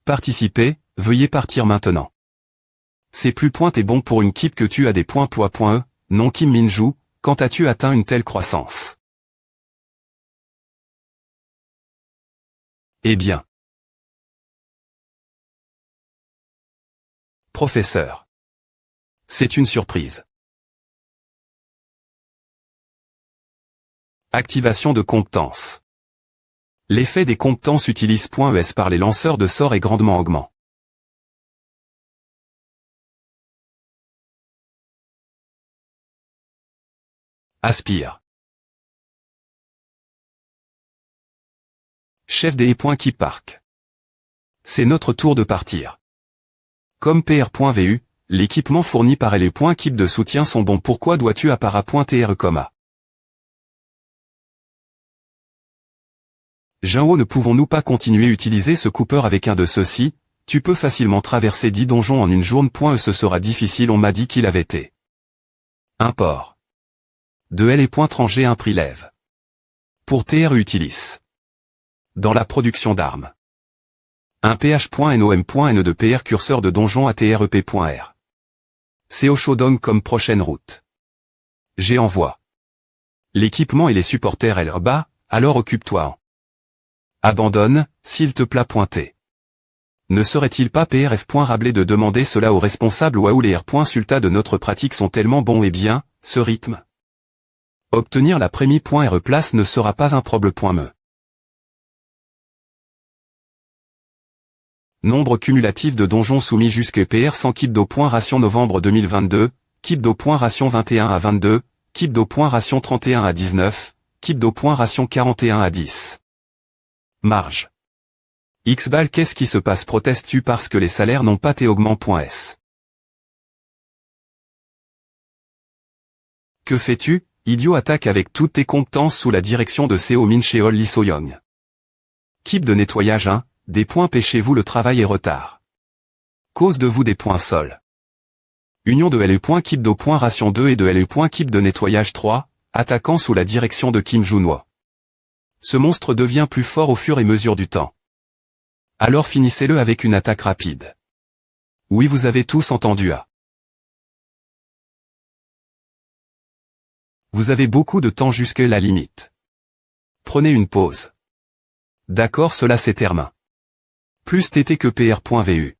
Participez, veuillez partir maintenant. C'est plus point et bon pour une keep que tu as des points.e, non Kim Minju, quand as-tu atteint une telle croissance? Eh bien. Professeur. C'est une surprise. Activation de compétences. L'effet des compétences utilise .es par les lanceurs de sorts est grandement augmenté. Aspire. Chef des E.keep park. C'est notre tour de partir. Comme PR.vu, l'équipement fourni par les .keep de soutien sont bons. Pourquoi dois-tu appara.tr, Jinho, ne pouvons-nous pas continuer à utiliser ce Cooper avec un de ceux-ci? Tu peux facilement traverser 10 donjons en une journée. Ce sera difficile, on m'a dit qu'il avait été. Import. De L et .ranger un prix lève. Pour TR utilise. Dans la production d'armes. Un ph.nom.n de PR curseur de donjon à trep.r. C'est au Shodong comme prochaine route. J'ai envoi. L'équipement et les supporters L bas, alors occupe-toi en. Abandonne, s'il te plaît. Ne serait-il pas PRF.rablé de demander cela aux responsables ou les R.sulta de notre pratique sont tellement bons et bien, ce rythme? Obtenir la prémie.re place ne sera pas un problème.me. Nombre cumulatif de donjons soumis jusqu'à PR 100 Kibdo.ration novembre 2022, Kibdo.ration 21 à 22, Kibdo.ration 31 à 19, Kibdo.ration 41 à 10. Marge. Xbal, qu'est-ce qui se passe? Protestes-tu parce que les salaires n'ont pas été augmentés? Que fais-tu, idiot? Attaque avec toutes tes compétences sous la direction de Seo Min Cheol Lee So-young. Kip de nettoyage 1, des points. Pêchez-vous le travail et retard. Cause de vous des points sol. Union de LE. Kip do. Ration 2 et de LE. Kip de nettoyage 3, attaquant sous la direction de Kim Joo-nwa. Ce monstre devient plus fort au fur et à mesure du temps. Alors finissez-le avec une attaque rapide. Oui, vous avez tous entendu à. Vous avez beaucoup de temps jusqu'à la limite. Prenez une pause. D'accord, cela c'est terme. Plus TT que PR.vu.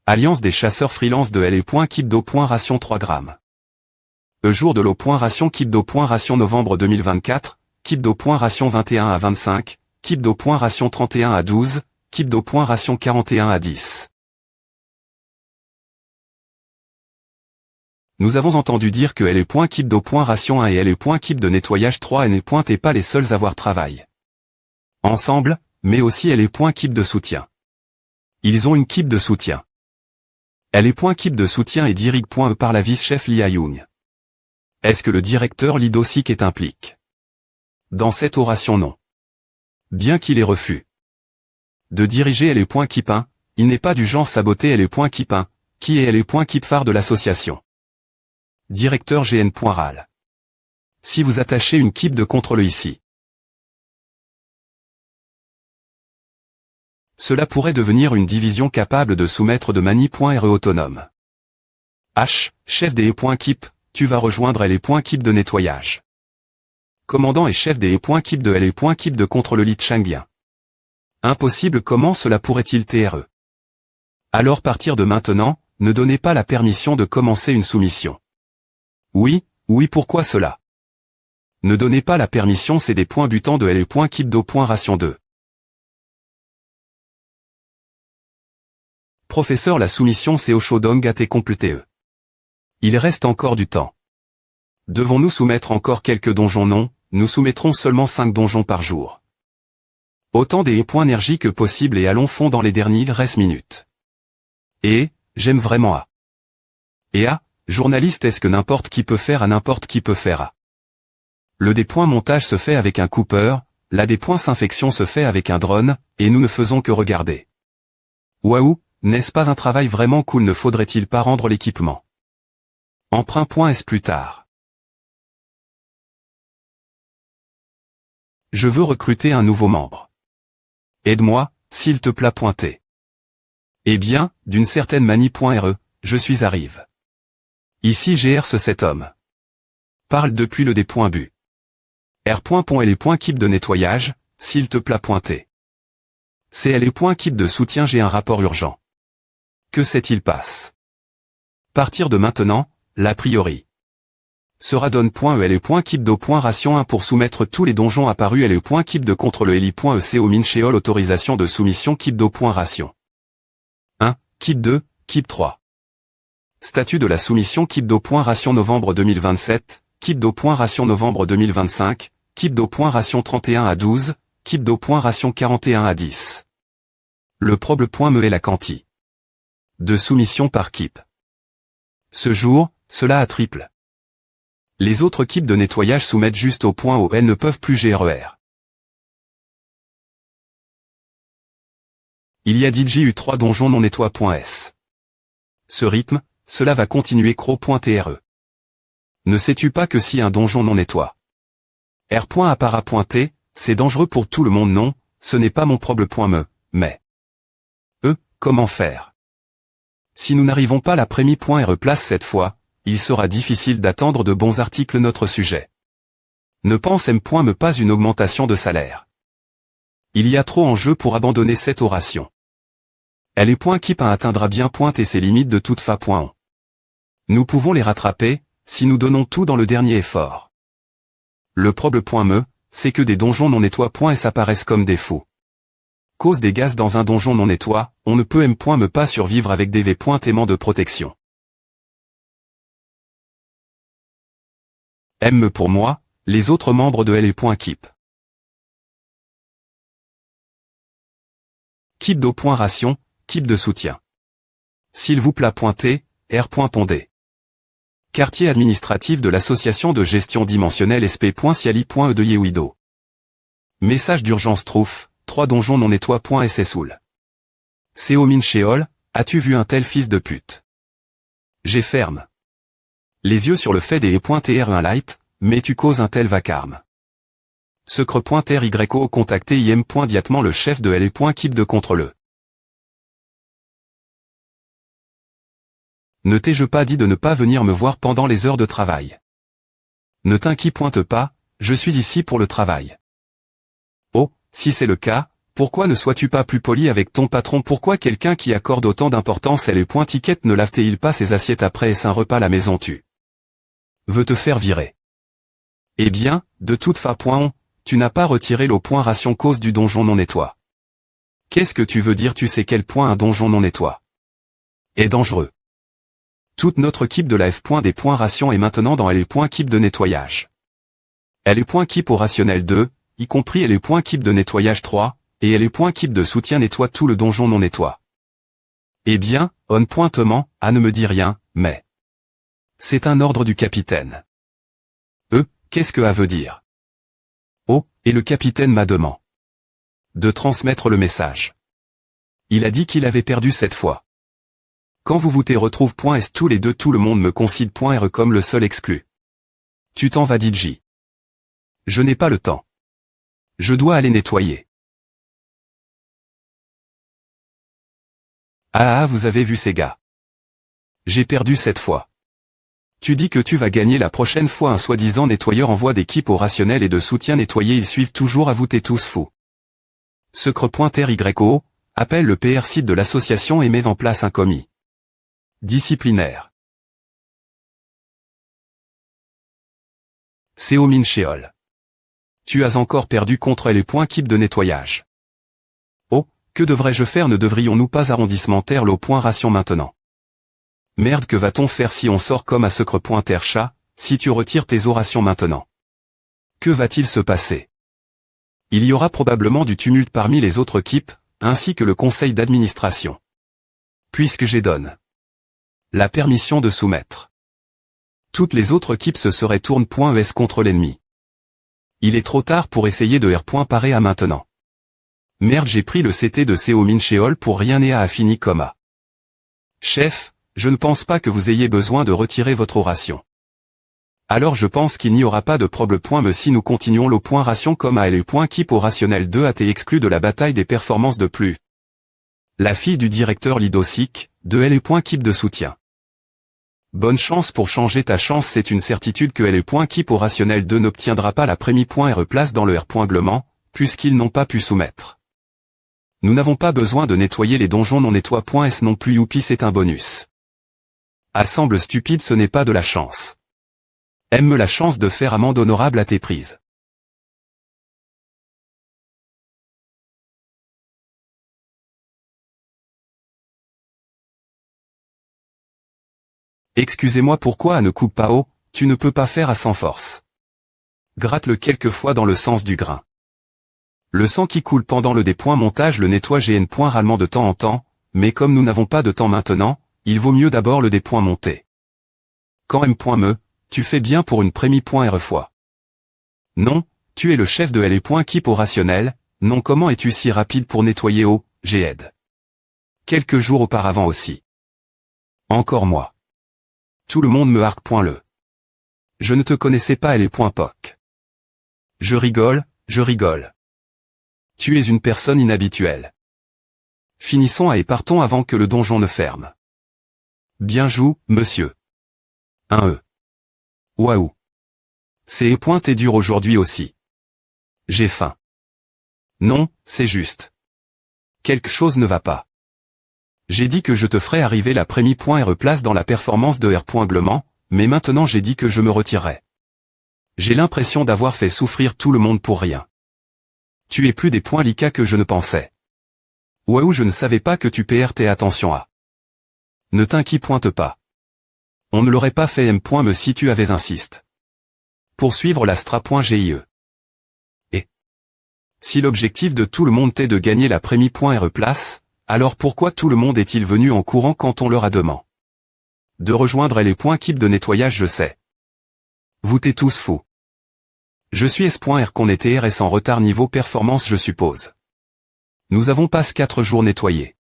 Alliance des chasseurs freelance de LE. Kip do. Ration 3 grammes. Le jour de l'eau. Ration Kip do. Ration novembre 2024, Kip do. Ration 21 à 25, Kip do. Ration 31 à 12, Kip do. Ration 41 à 10. Nous avons entendu dire que LE. Kip do. Ration 1 et LE. Kip de nettoyage 3 n'étaient pas les seuls à avoir travail ensemble, mais aussi LE. Kip de soutien. Ils ont une Kip de soutien. LE. Kip de soutien est dirige.e par la vice-chef Lee Ha-young. Est-ce que le directeur Lee Do-sik est impliqué dans cette oration? Non. Bien qu'il ait refusé de diriger LE. Kip 1, il n'est pas du genre saboter LE. Kip 1, qui est LE. Kip phare de l'association. Directeur GN. RAL. Si vous attachez une Kip de contrôle ici, cela pourrait devenir une division capable de soumettre de mani.re autonome. H, chef des Kip, tu vas rejoindre LE. Kip de nettoyage. Commandant et chef des Kip de LE. Kip de contrôle Lee Chang-bien. Impossible, comment cela pourrait-il TRE? Alors partir de maintenant, ne donnez pas la permission de commencer une soumission. Oui, pourquoi cela? Ne donnez pas la permission, c'est des points butants de LE. Kip do. Ration 2. Professeur, la soumission c'est au Shodong a été complétée. Il reste encore du temps. Devons-nous soumettre encore quelques donjons? Non, nous soumettrons seulement 5 donjons par jour. Autant des points énergie que possible et allons fond dans les derniers restes minutes. Et, j'aime vraiment à. Et à, journaliste, est-ce que n'importe qui peut faire à n'importe qui peut faire à? Le des points montage se fait avec un Cooper, la des points infection se fait avec un drone, et nous ne faisons que regarder. Waouh, n'est-ce pas un travail vraiment cool? Ne faudrait-il pas rendre l'équipement? Emprunt.s plus tard. Je veux recruter un nouveau membre. Aide-moi, s'il te plaît. T. Eh bien, d'une certaine manie.re, je suis arrive. Ici GR cet homme. Parle depuis le des.bu. R.pont et les points Kip de nettoyage, s'il te plaît. T. C'est les points Kip de soutien, j'ai un rapport urgent. Que s'est-il passe? Partir de maintenant, l'a priori. Sera donne.e Kip do. Ration 1 pour soumettre tous les donjons apparus LE. Kip de contrôle Eli.e Seo Min Cheol autorisation de soumission Kip do. Ration 1, Kip 2, Kip 3. Statut de la soumission Kip do. Ration novembre 2027, Kip do. Ration novembre 2025, Kip do. Ration 31 à 12, Kip do. Ration 41 à 10. Le proble.me est la quanti de soumission par Kip. Ce jour, cela a triple. Les autres Kip de nettoyage soumettent juste au point où elles ne peuvent plus GRER. Il y a DJU 3 donjons non nettoie.s. Ce rythme, cela va continuer cro.tre. Ne sais-tu pas que si un donjon non nettoie R.appara.t, c'est dangereux pour tout le monde? Non, ce n'est pas mon proble.me, mais... comment faire? Si nous n'arrivons pas, la prémie.re place cette fois, il sera difficile d'attendre de bons articles notre sujet. Ne pense M.me pas une augmentation de salaire. Il y a trop en jeu pour abandonner cette oration. LE.Kip atteindra bien et ses limites de toute fa.on. Nous pouvons les rattraper, si nous donnons tout dans le dernier effort. Le proble.me, c'est que des donjons non nettoie.s apparaissent comme des fous. Cause des gaz dans un donjon non nettoie, on ne peut M.me pas survivre avec des V.aimants de protection. M pour moi, les autres membres de LE.Kip. Keep d'eau.ration, keep de soutien. S'il vous plaît pointé, R.pondé. Quartier administratif de l'association de gestion dimensionnelle sp.ciali.e de Yehuido. Message d'urgence trouf, 3 donjons non nettoie.ssoul. Seomin Sheol, as-tu vu un tel fils de pute? J'ai ferme. Les yeux sur le fait des e.tr1 light, mais tu causes un tel vacarme. Secre.ryko contacté im.diatement le chef de L.keep de contre le. Ne t'ai-je pas dit de ne pas venir me voir pendant les heures de travail? Ne t'inquiète pas, je suis ici pour le travail. Oh, si c'est le cas, pourquoi ne sois-tu pas plus poli avec ton patron? Pourquoi quelqu'un qui accorde autant d'importance à L.ticket ne lave-t-il pas ses assiettes après un repas à la maison? Tu veux te faire virer. Eh bien, de toute façon, tu n'as pas retiré l'eau.ration cause du donjon non nettoie. Qu'est-ce que tu veux dire? Tu sais quel point un donjon non nettoie est dangereux. Toute notre équipe de la F.des.ration est maintenant dans L.keep de nettoyage. L.keep au rationnel 2, y compris L.keep de nettoyage 3, et L.keep de soutien nettoie tout le donjon non nettoie. Eh bien, on pointement, à ne me dire rien, mais c'est un ordre du capitaine. Qu'est-ce que a veut dire? Oh, et le capitaine m'a demandé de transmettre le message. Il a dit qu'il avait perdu cette fois. Quand vous te retrouve.s tous les deux, tout le monde me considère.r comme le seul exclu. Tu t'en vas, DJ. Je n'ai pas le temps. Je dois aller nettoyer. Ah, vous avez vu ces gars. J'ai perdu cette fois. Tu dis que tu vas gagner la prochaine fois. Un soi-disant nettoyeur envoie d'équipe au rationnel et de soutien nettoyer. Ils suivent toujours à vous, t'es tous fous. Secre.ryko, appelle le PR site de l'association et met en place un commis disciplinaire. Seomin Sheol. Tu as encore perdu contre L.keep de nettoyage. Oh, que devrais-je faire? Ne devrions-nous pas arrondissementaire l'eau.ration maintenant? Merde, que va-t-on faire si on sort comme à secre.chat, si tu retires tes orations maintenant? Que va-t-il se passer? Il y aura probablement du tumulte parmi les autres équipes, ainsi que le conseil d'administration. Puisque j'ai donné la permission de soumettre. Toutes les autres équipes se seraient tourne.es contre l'ennemi. Il est trop tard pour essayer de R.parer à maintenant. Merde, j'ai pris le CT de Seomin Sheol pour rien et a fini comme à. Chef, je ne pense pas que vous ayez besoin de retirer votre oration. Alors je pense qu'il n'y aura pas de problème. Si nous continuons l'eau.ration comme à L.keep au rationnel 2 a été exclu de la bataille des performances de plus. La fille du directeur Lidosic, de L.keep de soutien. Bonne chance pour changer ta chance. C'est une certitude que L.keep au rationnel 2 n'obtiendra pas la prémie.r place dans le R.glement, puisqu'ils n'ont pas pu soumettre. Nous n'avons pas besoin de nettoyer les donjons non nettoie.s non plus. Youpi, c'est un bonus. Ah, semble stupide, ce n'est pas de la chance. Aime la chance de faire amende honorable à tes prises. Excusez-moi, pourquoi à ne coupe pas haut, tu ne peux pas faire à sans force. Gratte-le quelquefois dans le sens du grain. Le sang qui coule pendant le montage le nettoie GN. Râlement de temps en temps, mais comme nous n'avons pas de temps maintenant, il vaut mieux d'abord le monter. Quand M.me, tu fais bien pour une prémie.r fois. Non, tu es le chef de L.keep au rationnel, non, comment es-tu si rapide pour nettoyer au GED? Quelques jours auparavant aussi. Encore moi. Tout le monde me harque. Je ne te connaissais pas L.poc. Je rigole, je rigole. Tu es une personne inhabituelle. Finissons et partons avant que le donjon ne ferme. Bien joué, monsieur. Waouh. C'est et dur aujourd'hui aussi. J'ai faim. Non, c'est juste. Quelque chose ne va pas. J'ai dit que je te ferais arriver la prémie.r place dans la performance de R.glement, mais maintenant j'ai dit que je me retirerai. J'ai l'impression d'avoir fait souffrir tout le monde pour rien. Tu es plus des points Lika que je ne pensais. Waouh, je ne savais pas que tu PRT attention à. Ne t'inquiète pas. On ne l'aurait pas fait M.me si tu avais insisté. Poursuivre la stra.GIE. Si l'objectif de tout le monde est de gagner la Prémie.re place, alors pourquoi tout le monde est-il venu en courant quand on leur a demandé de rejoindre les points keep de nettoyage? Je sais. Vous t'es tous fous. Je suis S.R qu'on était RS en retard niveau performance je suppose. Nous avons passé 4 jours nettoyés.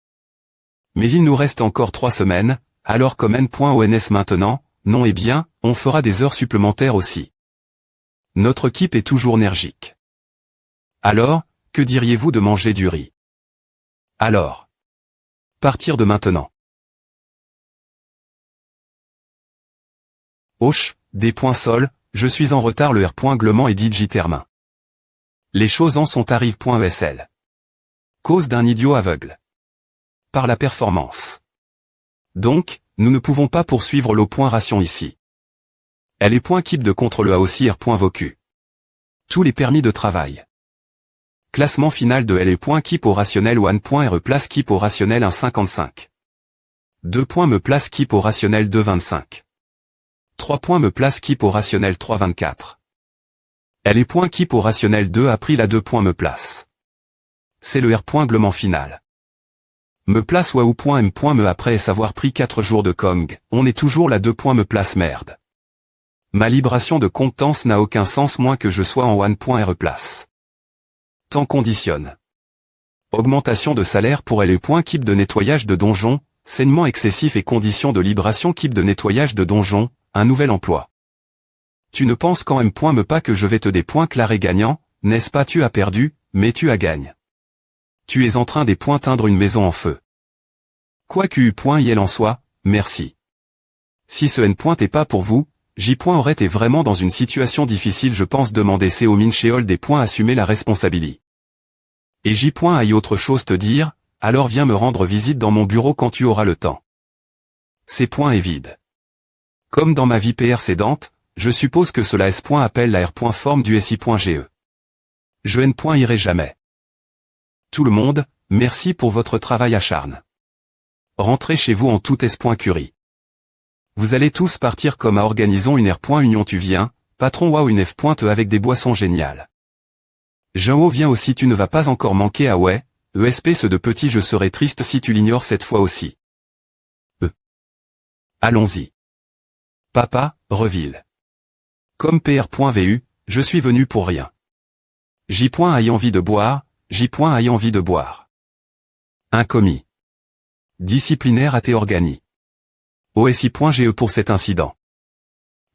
Mais il nous reste encore 3 semaines, alors comme N.ONS maintenant, non et bien, on fera des heures supplémentaires aussi. Notre équipe est toujours énergique. Alors, que diriez-vous de manger du riz? Alors. Partir de maintenant. Hoche, des points sol, je suis en retard le R.Glement et Digitermin. Les choses en sont arrive.esl. Cause d'un idiot aveugle. Par la performance. Donc, nous ne pouvons pas poursuivre l'eau.ration ici. Elle est point keep de contre le A aussi R.Vocu. Tous les permis de travail. Classement final de L et point keep au rationnel one.re place keep au rationnel 1,55. 2 points me place keep au rationnel 2,25. 3 points me place keep au rationnel 3,24. L et point keep au rationnel 2 a pris la 2 points me place. C'est le R.Glement final. Me place waou.m. me après avoir pris 4 jours de Kong, on est toujours la 2 points me place merde. Ma libération de compétence n'a aucun sens moins que je sois en one.re place. Temps conditionne. Augmentation de salaire pour les points keep de nettoyage de donjon, saignement excessif et conditions de libération keep de nettoyage de donjon, un nouvel emploi. Tu ne penses quand même point me pas que je vais te des points clairs et gagnants, n'est-ce pas? Tu as perdu, mais tu as gagné. Tu es en train des points teindre une maison en feu. Quoi que point y en soit, merci. Si ce N point est pas pour vous, J point aurait été vraiment dans une situation difficile je pense demander au Mincheol des points assumer la responsabilité. Et J point aille autre chose te dire, alors viens me rendre visite dans mon bureau quand tu auras le temps. Ces points est vide. Comme dans ma vie précédente, je suppose que cela S. appelle la R. forme du SI.ge. Je N. irai jamais. Tout le monde, merci pour votre travail acharné. Rentrez chez vous en toute S.curie. Vous allez tous partir comme à organisons une R. Union tu viens, patron ou une F. avec des boissons géniales. Jean-O vient aussi tu ne vas pas encore manquer à ouais, ESP ce de petit je serai triste si tu l'ignores cette fois aussi. Allons-y. Papa, Reville. Comme PR.vu, je suis venu pour rien. J. aille envie de boire, J. aille envie de boire. Un commis. Disciplinaire à organi. OSI.ge pour cet incident.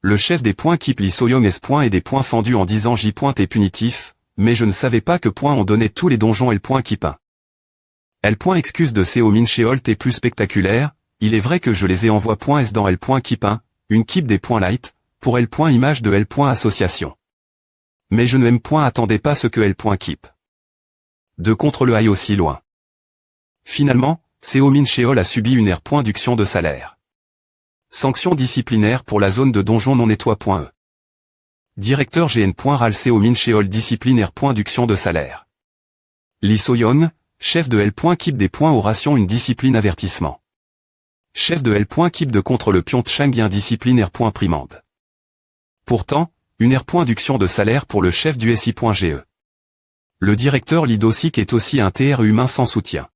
Le chef des points keep li soyong S. et des points fendus en disant J. est punitif, mais je ne savais pas que on donnait tous les donjons L. keep 1. L. excuse de Seo Mincheolt est plus spectaculaire, il est vrai que je les ai envoie .s dans L. keep 1, une keep des points light, pour L. image de L. association. Mais je ne m'aime attendais pas ce que L. keep. De contre le aille aussi loin. Finalement, Seo Mincheol a subi une R.duction de salaire. Sanction disciplinaire pour la zone de donjon non nettoie.e. Directeur GN. Ral Seo Mincheol discipline R.duction de salaire. Lee So-young, chef de L. keep des points aux rations une discipline avertissement. Chef de L. keep de contre le Pyeongchang discipline R. primande. Pourtant, une R.duction de salaire pour le chef du SI.ge. Le directeur Lidosik est aussi un TR humain sans soutien.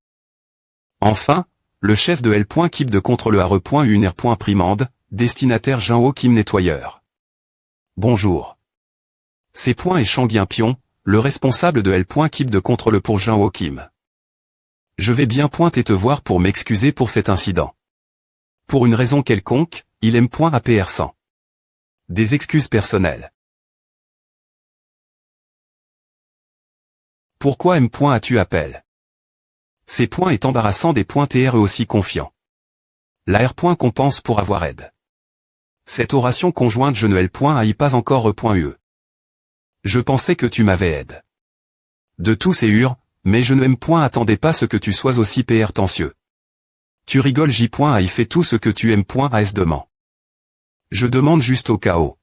Enfin, le chef de L. keep de contre le ARE. Une R. primande, destinataire Jean-O Kim nettoyeur. Bonjour. C'est et Changuien Pion, le responsable de L. keep de contre le pour Jean-O Kim. Je vais bien et te voir pour m'excuser pour cet incident. Pour une raison quelconque, il aime APR 100. Des excuses personnelles. Pourquoi M. as-tu appel? Ces points est embarrassant des points TRE aussi confiants. La R. compense pour avoir aide. Cette oration conjointe je ne L. aille pas encore E.UE. Je pensais que tu m'avais aide. De tous et hurles, mais je ne M. attendais pas ce que tu sois aussi PR tensieux. Tu rigoles J. aille fait tout ce que tu aimes AS demande. Je demande juste au KO.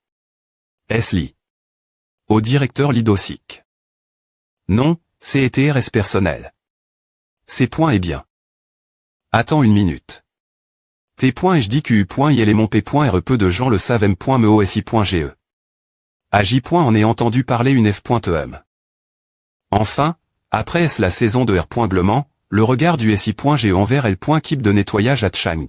S-Li. Au directeur Lidosik. Non, c'est ETRS personnel. Ces points est bien. Attends une minute. Tes points et je dis QU. Y est mon P.R. Peu de gens le savent M.meosi.ge. À J. En ai entendu parler une F.em. Enfin, après est-ce la saison de R.Glement, le regard du SI.GE envers L.Keep de nettoyage à Chang.